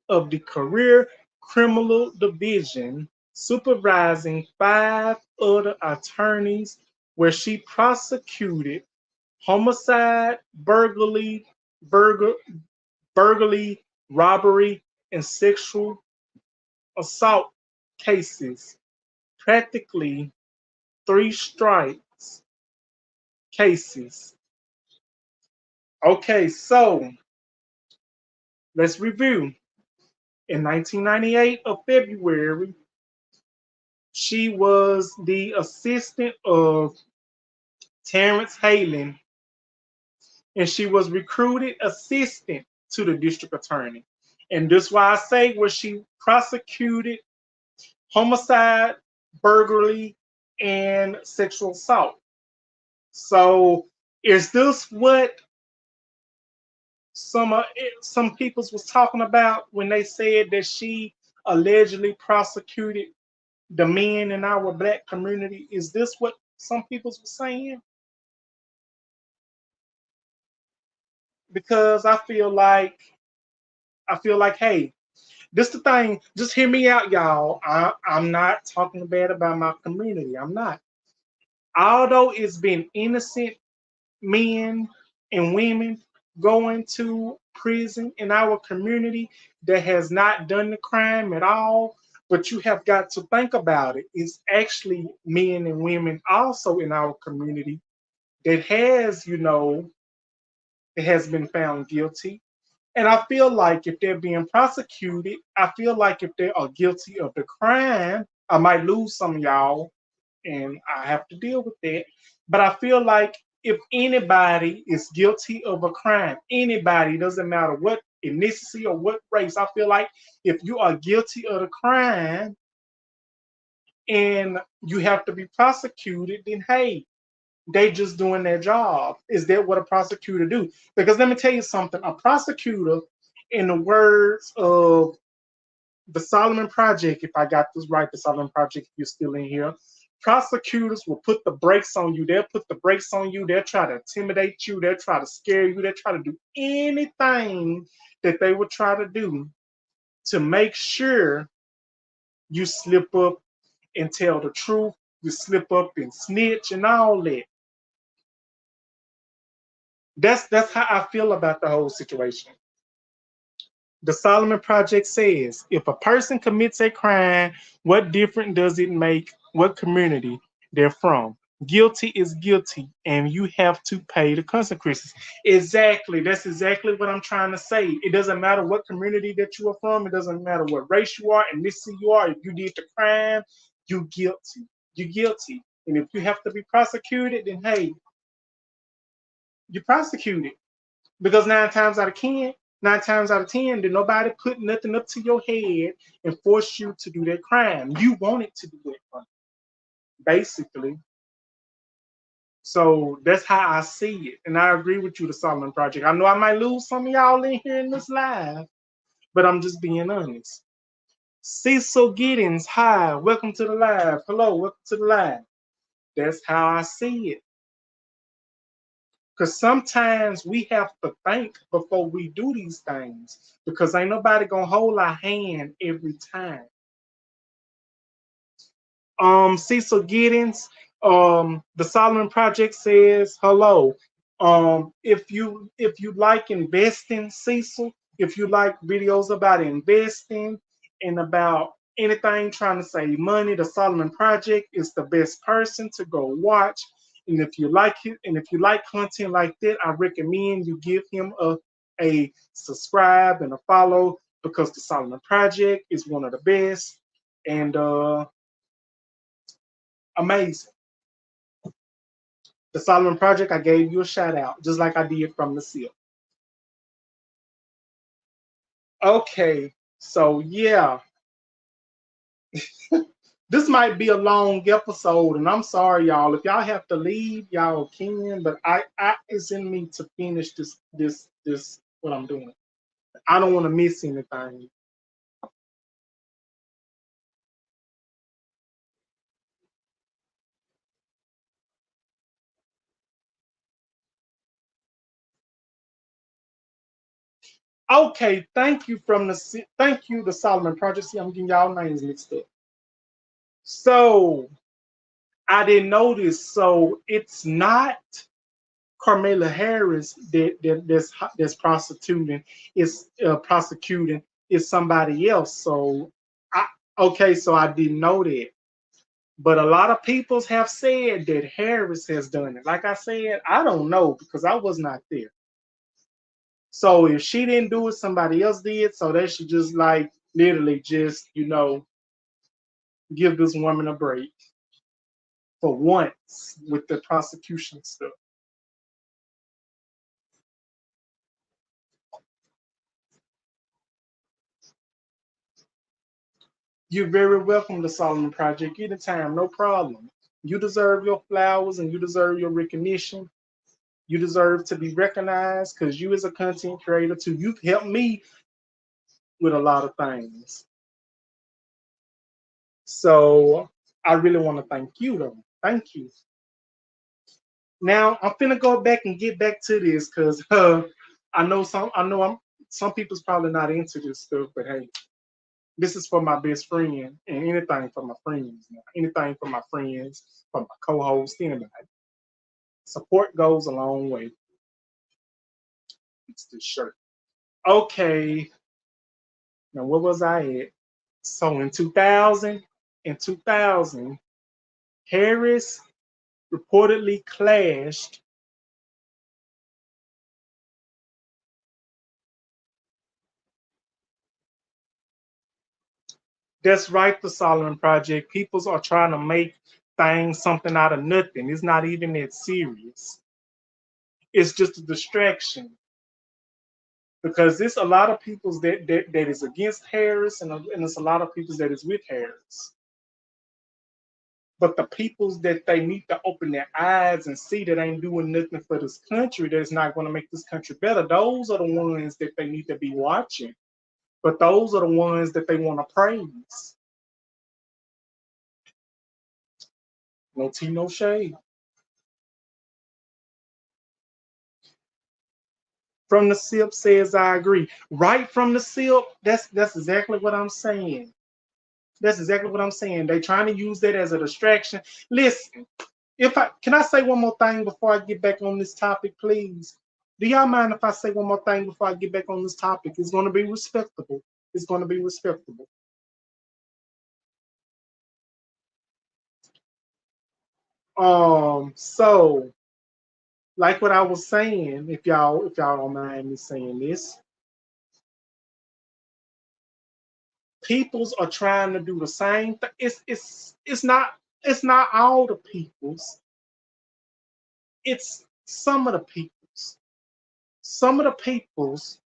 of the Career Criminal Division, supervising 5 other attorneys, where she prosecuted homicide, burglary, robbery, and sexual assault cases. Practically 3 strikes cases. Okay, so let's review. In 1998 of February, she was the assistant of Terrence Halen, and she was recruited assistant to the district attorney. And that's why I say where she prosecuted homicide, burglary, and sexual assault. So is this what some peoples was talking about when they said that she allegedly prosecuted the men in our black community? Is this what some peoples were saying? Because I feel like, hey, this the thing. Just hear me out, y'all. I'm not talking bad about my community. I'm not. Although it's been innocent men and women going to prison in our community that has not done the crime at all, but you have got to think about it. It's actually men and women also in our community that has been found guilty. And I feel like if they're being prosecuted, I feel like if they are guilty of the crime, I might lose some of y'all and I have to deal with that. But I feel like if anybody is guilty of a crime, anybody, doesn't matter what ethnicity or what race, I feel like if you are guilty of the crime and you have to be prosecuted, then hey, they just doing their job. Is that what a prosecutor do? Because let me tell you something, a prosecutor, in the words of the Solomon Project, if I got this right, the Solomon Project, if you're still in here, prosecutors will put the brakes on you. They'll put the brakes on you. They'll try to intimidate you. They'll try to scare you. They'll try to do anything that they would try to do to make sure you slip up and tell the truth. You slip up and snitch and all that. That's how I feel about the whole situation. The Solomon Project says if a person commits a crime, what difference does it make what community they're from. Guilty is guilty, and you have to pay the consequences. Exactly. That's exactly what I'm trying to say. It doesn't matter what community that you are from. It doesn't matter what race you are, ethnicity you are. If you did the crime, you're guilty. You're guilty. And if you have to be prosecuted, then hey, you're prosecuted. Because nine times out of ten, did nobody put nothing up to your head and force you to do that crime. You wanted to do that crime, basically. So that's how I see it. And I agree with you, the Solomon Project. I know I might lose some of y'all in here in this live, but I'm just being honest. Cecil Giddens, hi, welcome to the live. Hello, welcome to the live. That's how I see it. Because sometimes we have to think before we do these things. Because ain't nobody gonna hold our hand every time. Cecil Giddens, the Solomon Project says hello. If you like investing, Cecil, if you like videos about investing and about anything trying to save money, the Solomon Project is the best person to go watch. And if you like it, and if you like content like that, I recommend you give him a subscribe and a follow because the Solomon Project is one of the best. And amazing. The Solomon Project, I gave you a shout out, just like I did from the SIP. Okay, so yeah, this might be a long episode, and I'm sorry, y'all. If y'all have to leave, y'all can. But I it's in me to finish this what I'm doing. I don't want to miss anything. Okay, thank you the Solomon Project. See, I'm getting y'all names mixed up. So I didn't notice. So it's not Kamala Harris that's prostituting is prosecuting is somebody else. So I okay, so I didn't know that. But a lot of people have said that Harris has done it. Like I said, I don't know because I was not there. So if she didn't do it, somebody else did. So they should just like literally just, give this woman a break for once with the prosecution stuff. You're very welcome to Solomon Project anytime, no problem. You deserve your flowers and you deserve your recognition. You deserve to be recognized because you, as a content creator, too, you've helped me with a lot of things. So I really want to thank you, though. Thank you. Now I'm finna go back and get back to this because some people's probably not into this stuff, but hey, this is for my best friend and anything for my friends. Anything for my friends, for my co-host, anybody. Support goes a long way. It's this shirt. Okay. Now what was I at? So in 2000, Harris reportedly clashed. That's right, the Solomon Project. People are trying to make things something out of nothing. It's not even that serious. It's just a distraction. Because there's a lot of people that is against Harris, and it's a lot of people that is with Harris. But the peoples that they need to open their eyes and see that ain't doing nothing for this country, that's not going to make this country better, those are the ones that they need to be watching. But those are the ones that they want to praise. No tea, no shade. From the SIP says I agree. Right from the SIP, that's exactly what I'm saying. That's exactly what I'm saying. They trying to use that as a distraction. Listen, if I can I say one more thing before I get back on this topic, please? Do y'all mind if I say one more thing before I get back on this topic? It's going to be respectable. It's going to be respectable. So like what I was saying, if y'all don't mind me saying this, peoples are trying to do the same thing. It's not all the peoples. It's some of the peoples. Some of the peoples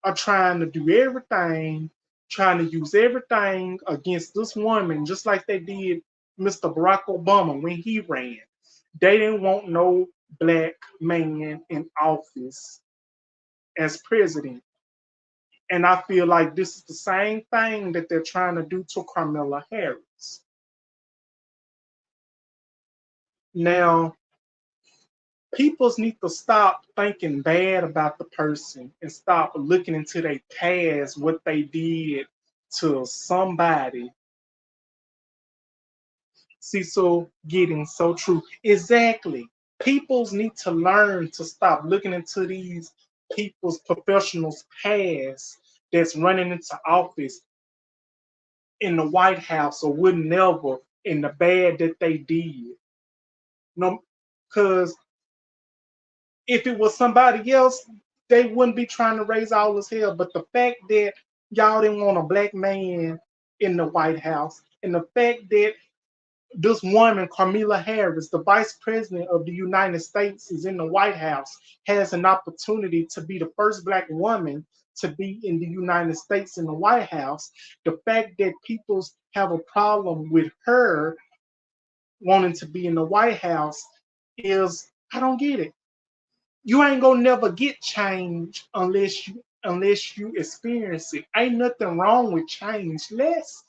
are trying to do everything, trying to use everything against this woman, just like they did Mr. Barack Obama when he ran. They didn't want no black man in office as president. And I feel like this is the same thing that they're trying to do to Kamala Harris. Now, peoples need to stop thinking bad about the person and stop looking into their past, what they did to somebody. See, so getting so true. Exactly. Peoples need to learn to stop looking into these people's professionals' past that's running into office in the White House or would never in the bad that they did. No, because if it was somebody else, they wouldn't be trying to raise all this hell. But the fact that y'all didn't want a black man in the White House, and the fact that this woman, Kamala Harris, the vice president of the United States, is in the White House, has an opportunity to be the first black woman to be in the United States in the White House. The fact that people have a problem with her wanting to be in the White House is, I don't get it. You ain't gonna never get change unless you experience it. Ain't nothing wrong with change. Let's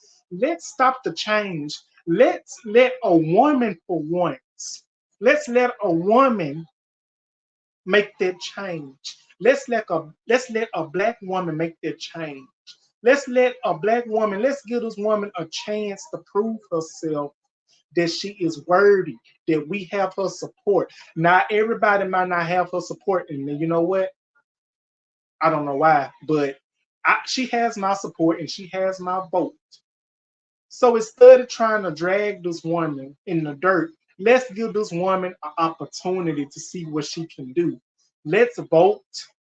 stop the change. Let's let a woman for once. Let's let a woman make that change. Let's let a black woman make that change. Let's let a black woman, let's give this woman a chance to prove herself that she is worthy, that we have her support. Not everybody might not have her support, and you know what? I don't know why, but she has my support and she has my vote. So instead of trying to drag this woman in the dirt, let's give this woman an opportunity to see what she can do. Let's vote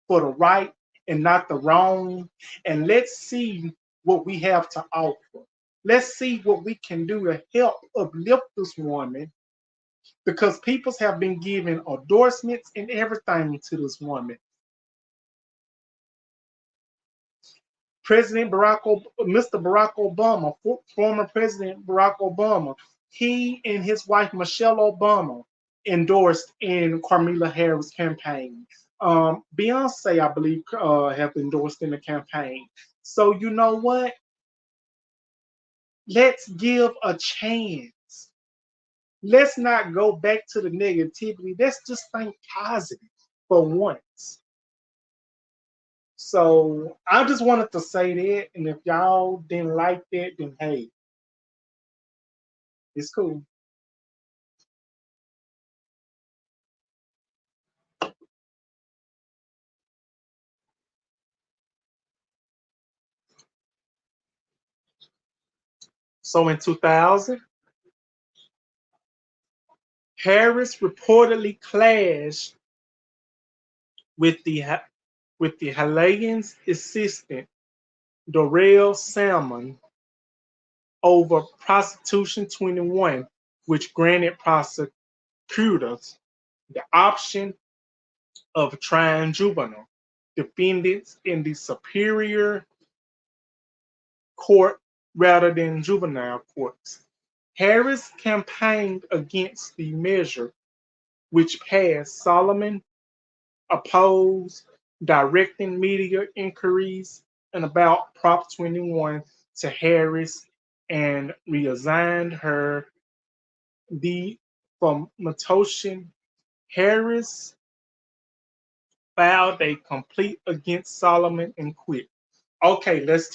for the right and not the wrong, and let's see what we have to offer. Let's see what we can do to help uplift this woman because people have been giving endorsements and everything to this woman. Mr. Barack Obama, former President Barack Obama, he and his wife Michelle Obama endorsed in Kamala Harris' campaign. Beyonce, I believe, have endorsed in the campaign. So you know what? Let's give a chance. Let's not go back to the negativity. Let's just think positive for once. So I just wanted to say that, and if y'all didn't like that, then hey, it's cool. So in 2000, Harris reportedly clashed with the Halayan's assistant Dorrell Salmon over Prostitution 21, which granted prosecutors the option of trying juvenile defendants in the superior court rather than juvenile courts. Harris campaigned against the measure, which passed. Solomon opposed directing media inquiries and about Prop 21 to Harris and reassigned her the from Matoshin. Harris filed a complaint against Solomon and quit. Okay, let's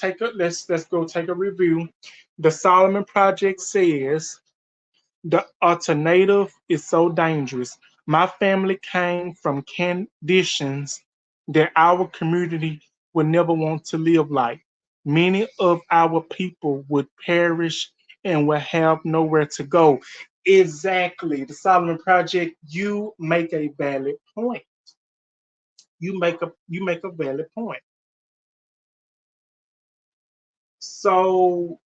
go take a review. The Solomon Project says the alternative is so dangerous. My family came from conditions that our community would never want to live like. Many of our people would perish and would have nowhere to go. Exactly. The Solomon Project, you make a valid point. You make a valid point. So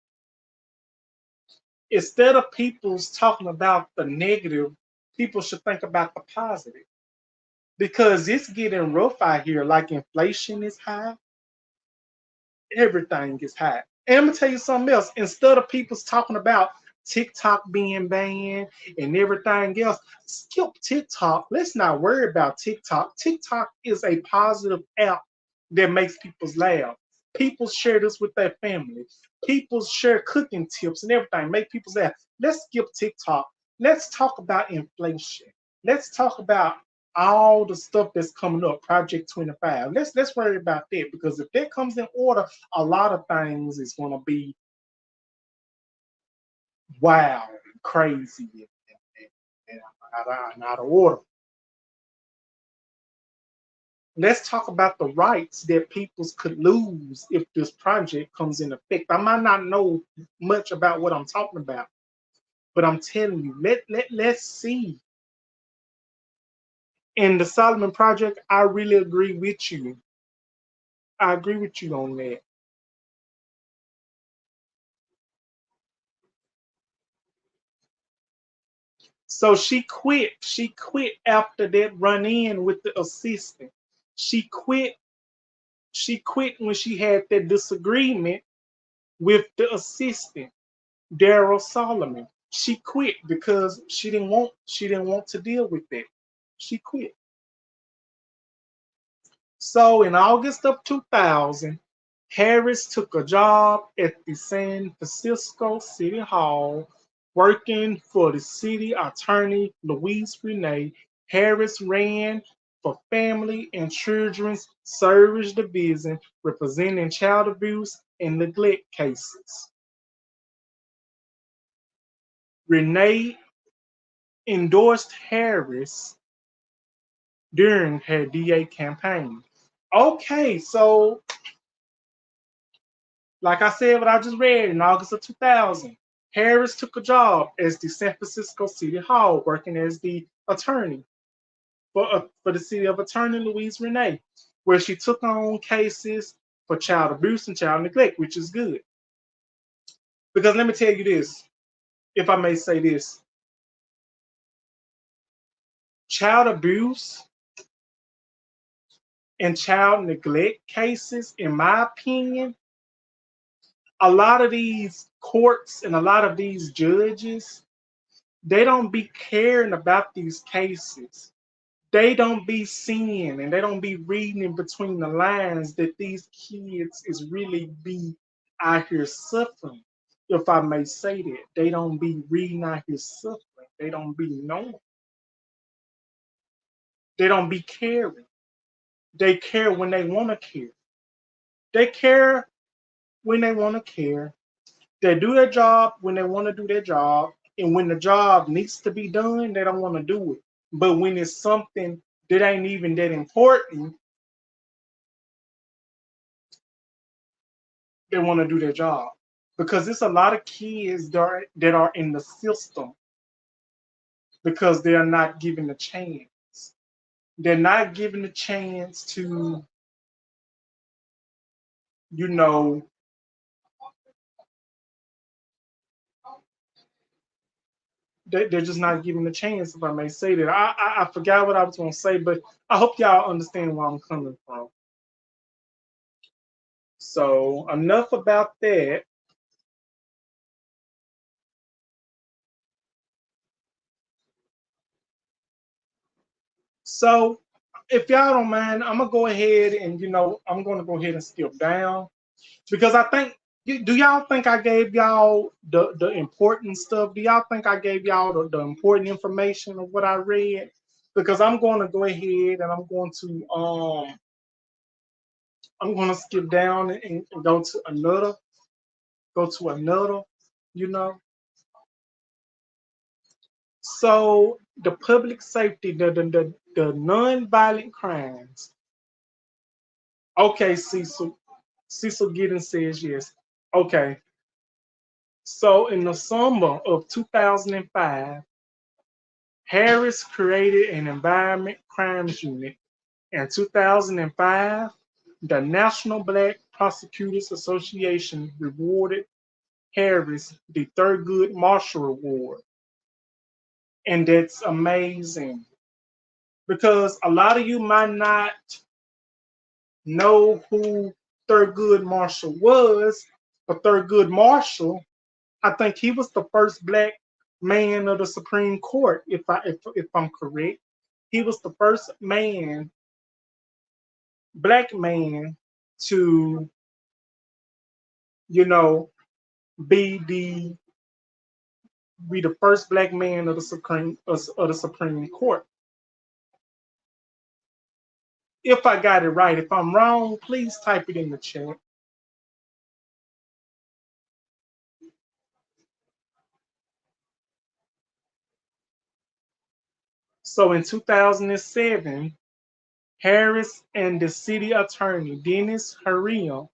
instead of people's talking about the negative, people should think about the positive. Because it's getting rough out here. Like inflation is high, everything is high. And I'm gonna tell you something else. Instead of people's talking about TikTok being banned and everything else, skip TikTok. Let's not worry about TikTok. TikTok is a positive app that makes people laugh. People share this with their family. People share cooking tips and everything, make people laugh. Let's skip TikTok. Let's talk about inflation. Let's talk about all the stuff that's coming up, Project 25. Let's worry about that because if that comes in order, a lot of things is gonna be wild and crazy and out of order. Let's talk about the rights that people could lose if this project comes in effect. I might not know much about what I'm talking about, but I'm telling you, let's see. In the Solomon Project, I really agree with you. I agree with you on that. So she quit. She quit after that run in with the assistant. She quit. She quit when she had that disagreement with the assistant, Daryl Solomon. She quit because she didn't want to deal with that. She quit. So in August of 2000, Harris took a job at the San Francisco City Hall working for the city attorney Louise Renee. Harris ran for Family and Children's Service Division, representing child abuse and neglect cases. Renee endorsed Harris during her DA campaign. Okay, so like I said, what I just read in August of 2000, Harris took a job as the San Francisco City Hall, working as the attorney for the city of Attorney Louise Renee, where she took on cases for child abuse and child neglect, which is good. Because let me tell you this, if I may say this, child abuse and child neglect cases, in my opinion, a lot of these courts and a lot of these judges, they don't be caring about these cases. They don't be seeing and they don't be reading in between the lines that these kids is really be out here suffering. If I may say that, they don't be reading out here suffering. They don't be knowing. They don't be caring. They care when they want to care. They care when they want to care. They do their job when they want to do their job. And when the job needs to be done, they don't want to do it. But when it's something that ain't even that important, they want to do their job. Because there's a lot of kids that are in the system because they are not given a chance. They're not given a chance to, you know, they're just not given a chance, if I may say that. I forgot what I was going to say, but I hope y'all understand where I'm coming from. So, enough about that. So, if y'all don't mind, I'm gonna go ahead and I'm gonna go ahead and skip down because I think. Do y'all think I gave y'all the important stuff? Do y'all think I gave y'all the important information of what I read? Because I'm going to go ahead and I'm going to skip down and go to another, you know. So the public safety, the non-violent crimes. Okay, Cecil. Cecil Giddens says yes. Okay. So in the summer of 2005, Harris created an environment crimes unit. In 2005, the National Black Prosecutors Association rewarded Harris the Thurgood Marshall Award. And that's amazing because a lot of you might not know who Thurgood Marshall was, but Thurgood Marshall, I think he was the first black man of the Supreme Court, if I'm correct. He was the first black man to, you know, be the be the first black man of the Supreme Court. If I got it right, if I'm wrong, please type it in the chat. So in 2007, Harris and the city attorney, Dennis Herriel,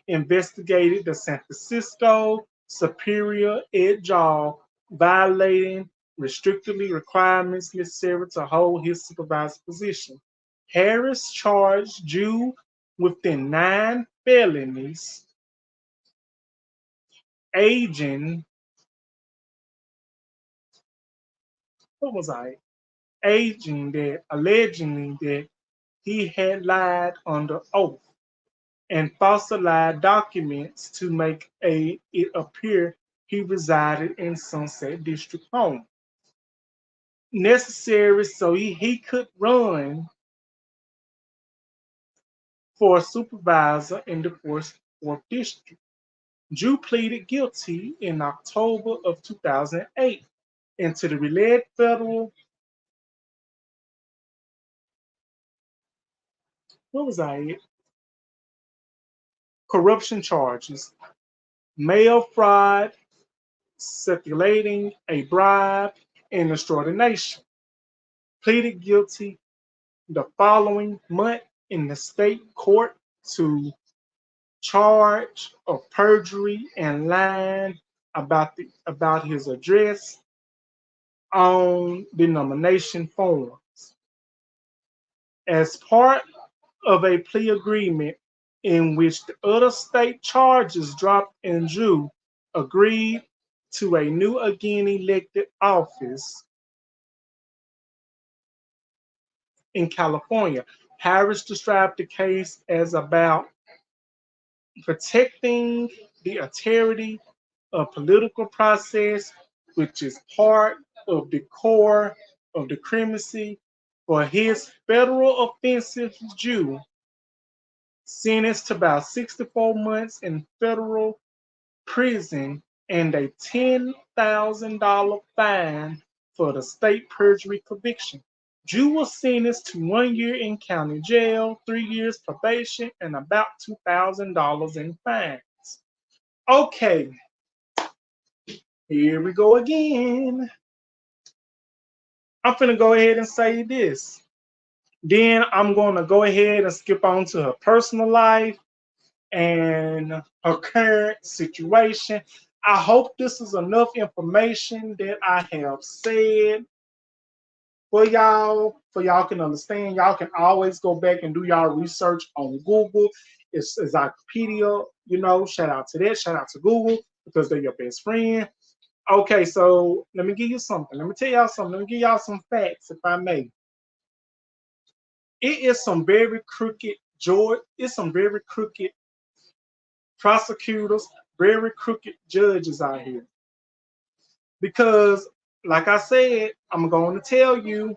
investigated the San Francisco Superior Ed Jaw violating restrictively requirements necessary to hold his supervisor position. Harris charged Jew within 9 felonies, aging, what was I? Aging that, alleging that he had lied under oath and falsified documents to make it appear he resided in Sunset District home. Necessary so he could run for a supervisor in the fourth district. Drew pleaded guilty in October of 2008 into the related federal, what was I? Corruption charges, mail fraud, circulating a bribe, and extortion. Pleaded guilty the following month in the state court to charge of perjury and lying about his address on the nomination forms. As part of a plea agreement in which the other state charges dropped and Drew agreed to a new again elected office in California. Harris described the case as about protecting the integrity of political process, which is part of the core of the criminal for his federal offensive Jew, sentenced to about 64 months in federal prison and a $10,000 fine for the state perjury conviction. Jew was sentenced to 1 year in county jail, 3 years probation, and about $2,000 in fines. Okay, here we go again. I'm finna go ahead and say this. Then I'm gonna go ahead and skip on to her personal life and her current situation. I hope this is enough information that I have said for y'all can understand. Y'all can always go back and do y'all research on Google. It's encyclopedia, shout out to that, shout out to Google because they're your best friend. Okay, so let me give you something. Let me tell y'all something. Let me give y'all some facts, if I may. It is some very crooked, George. It's some very crooked prosecutors, very crooked judges out here. Because, like I said, I'm going to tell you,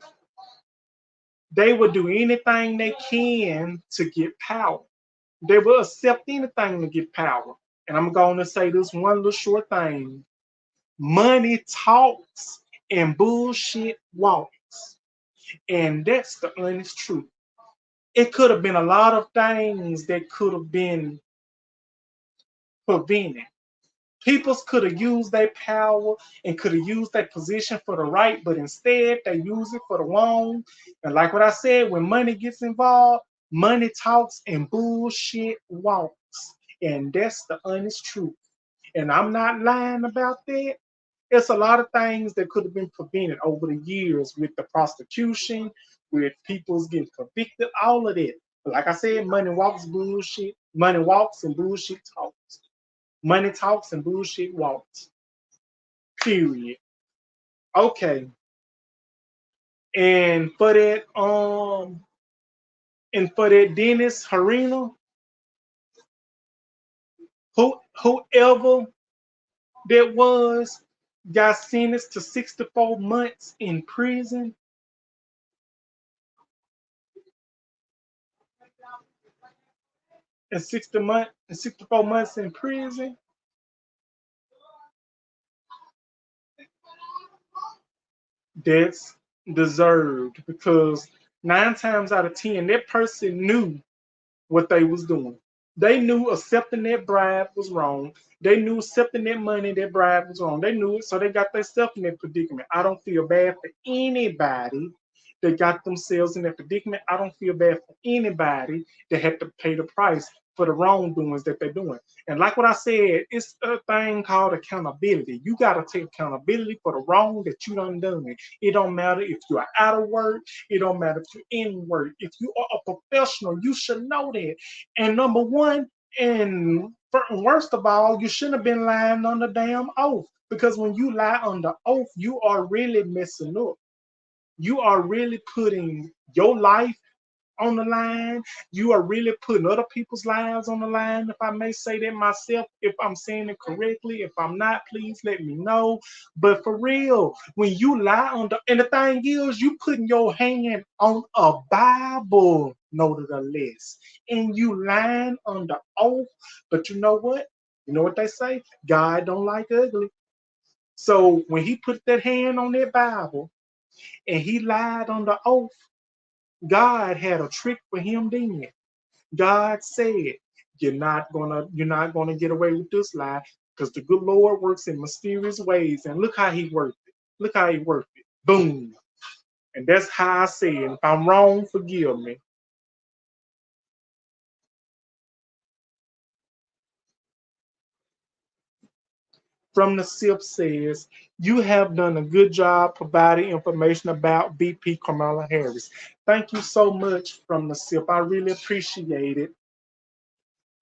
they will do anything they can to get power. They will accept anything to get power. And I'm going to say this one little short thing. Money talks and bullshit walks. And that's the honest truth. It could have been a lot of things that could have been prevented. People could have used their power and could have used their position for the right, but instead they use it for the wrong. And like what I said, when money gets involved, money talks and bullshit walks. And that's the honest truth. And I'm not lying about that. It's a lot of things that could have been prevented over the years with the prostitution, with people's getting convicted, all of that. But like I said, money walks bullshit. Money walks and bullshit talks. Money talks and bullshit walks. Period. Okay. And for that Dennis Harina, whoever that was, got sentenced to 64 months in prison. And 64 months in prison. That's deserved because 9 times out of 10, that person knew what they was doing. They knew accepting that bribe was wrong. They knew accepting that money, that bribe was wrong. They knew it, so they got themselves in that predicament. I don't feel bad for anybody that got themselves in that predicament. I don't feel bad for anybody that had to pay the price for the wrongdoings that they're doing. And like what I said, it's a thing called accountability. You got to take accountability for the wrong that you done done. It don't matter if you're out of work. It don't matter if you're in work. If you are a professional, you should know that. And number one, and worst of all, you shouldn't have been lying on the damn oath. Because when you lie on the oath, you are really messing up. You are really putting your life on the line. You are really putting other people's lives on the line, if I may say that myself. If I'm saying it correctly, if I'm not, please let me know. But for real, when you lie on the, and the thing is, you putting your hand on a Bible, nevertheless, and you lying on the oath. But you know what? You know what they say? God don't like ugly. So when he put that hand on that Bible and he lied on the oath, God had a trick for him then. God said, you're not gonna get away with this lie, because the good Lord works in mysterious ways. And look how he worked it. Look how he worked it. Boom. And that's how I say it. If I'm wrong, forgive me. From the SIP says, you have done a good job providing information about VP Kamala Harris. Thank you so much from the SIP. I really appreciate it.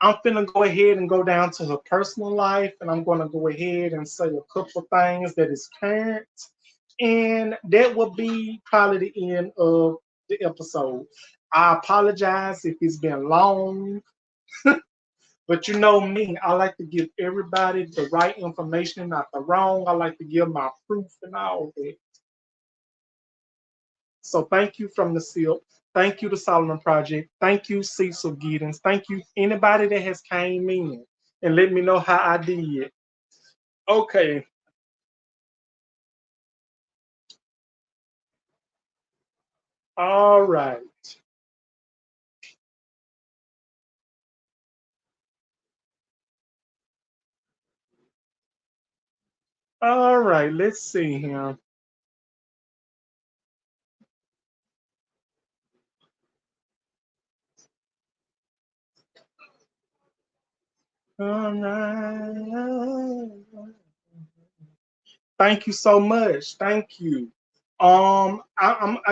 I'm finna go ahead and go down to her personal life, and I'm gonna go ahead and say a couple things that is current, and that will be probably the end of the episode. I apologize if it's been long, but you know me, I like to give everybody the right information, not the wrong. I like to give my proof and all that. So thank you from the SIP. Thank you to Solomon Project. Thank you, Cecil Giddens. Thank you, anybody that has came in and let me know how I did. Okay. All right. All right. Let's see here. All right. Thank you so much. Thank you. I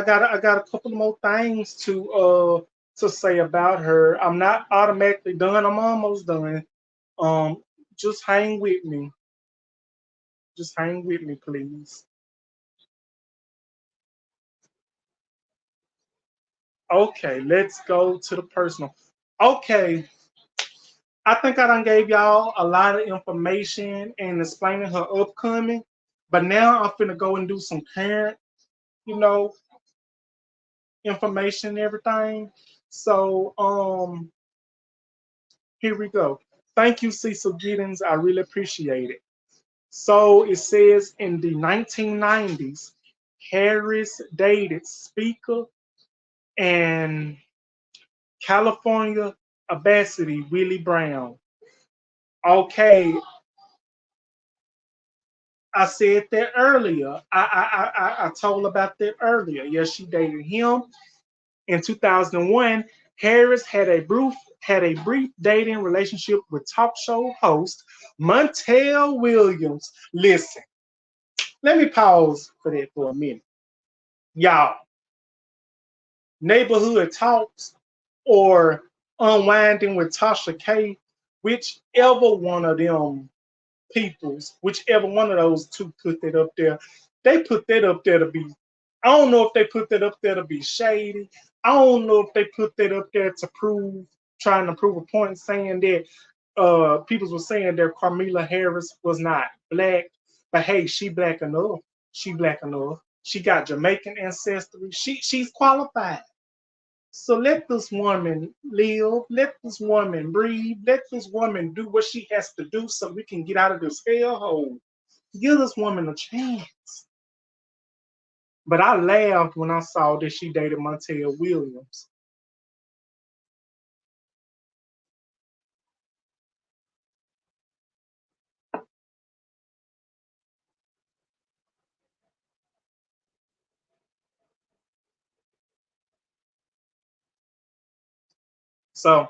got a couple more things to say about her. I'm not automatically done. I'm almost done. Um, just hang with me. Just hang with me, please. Okay, let's go to the personal. Okay, I think I done gave y'all a lot of information and explaining her upcoming, but now I'm finna go and do some current, you know, information and everything. So here we go. Thank you, Cecil Giddens. I really appreciate it. So it says in the 1990s, Harris dated Speaker and California Ambassador Willie Brown. Okay, I said that earlier. I told about that earlier. Yes, she dated him in 2001. Harris had a brief dating relationship with talk show host Montel Williams. Listen, Let me pause for that for a minute. Y'all, neighborhood talks or unwinding with Tasha K, whichever one of them peoples, whichever one of those two put that up there, they put that up there to be. I don't know if they put that up there to be shady. I don't know if they put that up there to trying to prove a point, saying that people were saying that Kamala Harris was not black, but hey, she black enough. She black enough. She got Jamaican ancestry. She's qualified. So let this woman live. Let this woman breathe. Let this woman do what she has to do so we can get out of this hellhole. Give this woman a chance. But I laughed when I saw that she dated Montel Williams. So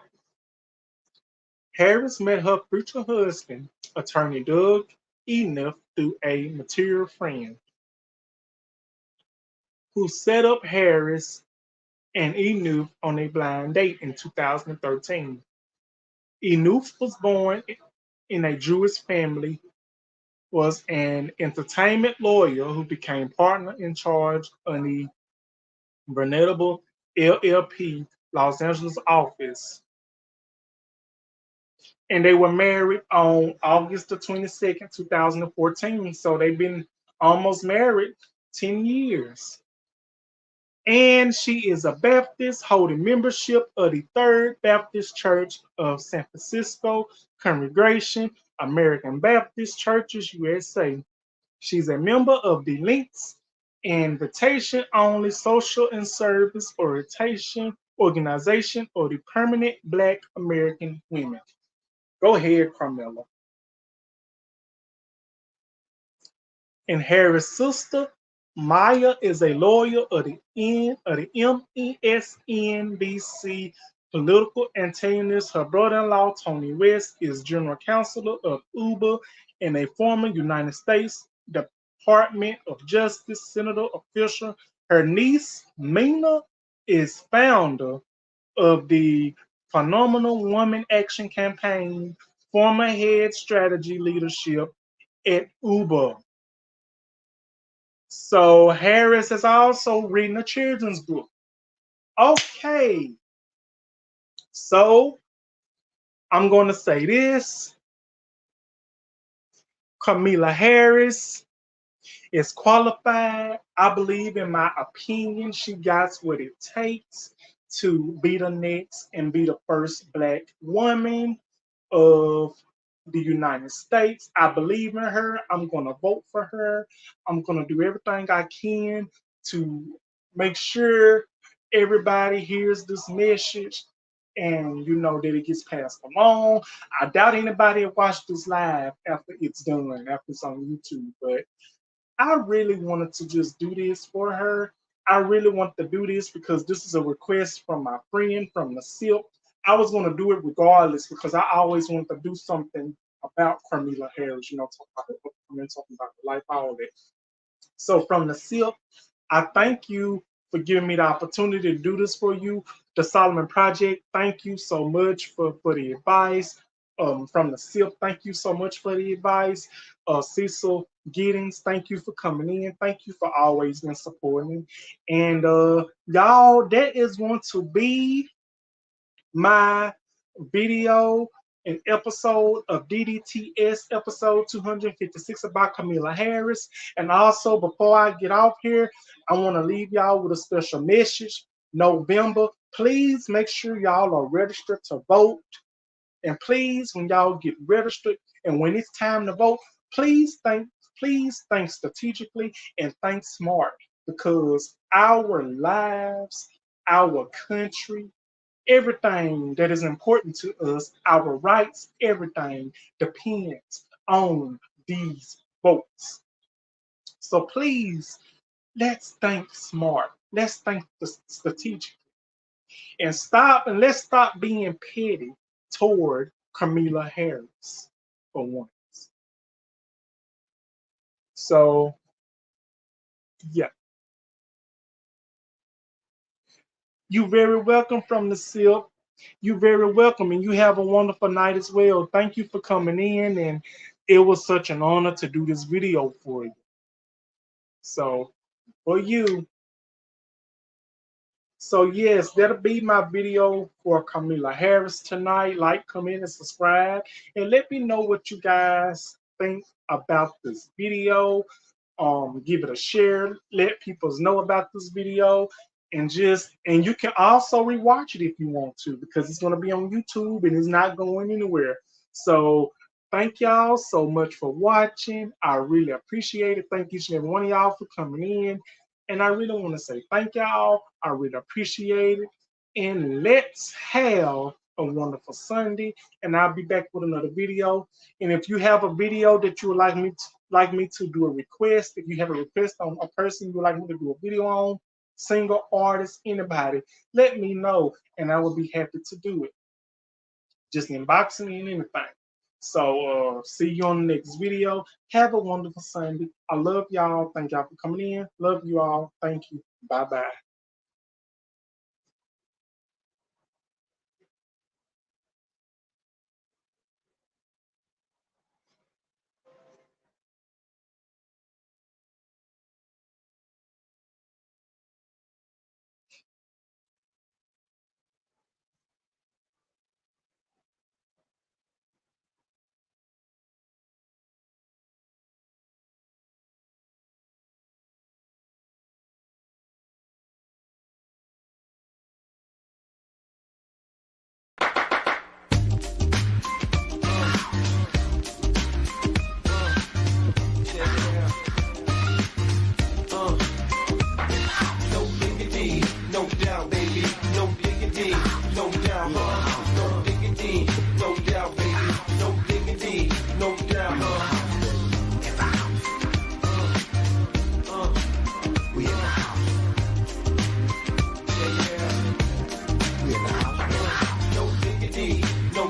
Harris met her future husband, attorney Doug Enough, through a material friend who set up Harris and Enough on a blind date in 2013. Enough was born in a Jewish family, was an entertainment lawyer who became partner in charge of the Venerable LLP Los Angeles office. And they were married on August the 22nd, 2014. So they've been almost married 10 years. And she is a Baptist holding membership of the Third Baptist Church of San Francisco Congregation, American Baptist Churches, USA. She's a member of the Links Invitation Only Social and Service Organization or the Permanent Black American Women. Go ahead, Carmela. And Harris' sister, Maya, is a lawyer of the MESNBC political antagonist. Her brother-in-law, Tony West, is general counsel of Uber and a former United States Department of Justice senator official. Her niece, Mina, is founder of the Phenomenal Woman Action Campaign, former head strategy leadership at Uber. So Harris is also reading a children's book. Okay, so I'm going to say this. Kamala Harris is qualified. I believe, in my opinion, she got what it takes to be the next and be the first black woman of the United States. I believe in her. I'm going to vote for her. I'm going to do everything I can to make sure everybody hears this message and you know that it gets passed along. I doubt anybody will watch this live after it's done, after it's on YouTube, but I really wanted to just do this for her. I really want to do this because this is a request from my friend from the SIP. I was going to do it regardless because I always wanted to do something about Kamala Harris, you know, talking about the life, all that. So from the SIP, I thank you for giving me the opportunity to do this for you. The Solomon Project, thank you so much for the advice. From the SIP, thank you so much for the advice. Cecil Giddings, thank you for coming in. Thank you for always been supporting. And y'all, that is going to be my video and episode of DDTS episode 256 about Kamala Harris. And also, before I get off here, I want to leave y'all with a special message. November, please make sure y'all are registered to vote. And please, when y'all get registered and when it's time to vote, please think strategically and think smart because our lives, our country, everything that is important to us, our rights, everything depends on these votes. So please, let's think smart. Let's think strategic let's stop being petty toward Kamala Harris for once. So Yeah. You're very welcome from the silk. You're very welcome, and you have a wonderful night as well. Thank you for coming in, and it was such an honor to do this video for you. So, for you, so yes, that'll be my video for Kamala Harris tonight. Like, comment, and subscribe, and let me know what you guys think about this video. Give it a share, let people know about this video, and you can also rewatch it if you want to, because it's going to be on YouTube and it's not going anywhere. So thank y'all so much for watching. I really appreciate it. Thank each and every one of y'all for coming in, and I really want to say thank y'all. I really appreciate it, and let's have a wonderful Sunday, and I'll be back with another video. And if you have a video that you would like me to do a request, if you have a request on a person you would like me to do a video on, singer, artist, anybody, let me know, and I will be happy to do it. Just inbox me and anything. So see you on the next video. Have a wonderful Sunday. I love y'all. Thank y'all for coming in. Love you all. Thank you. Bye-bye. No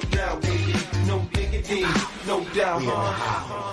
doubt, baby, no diggity, no doubt,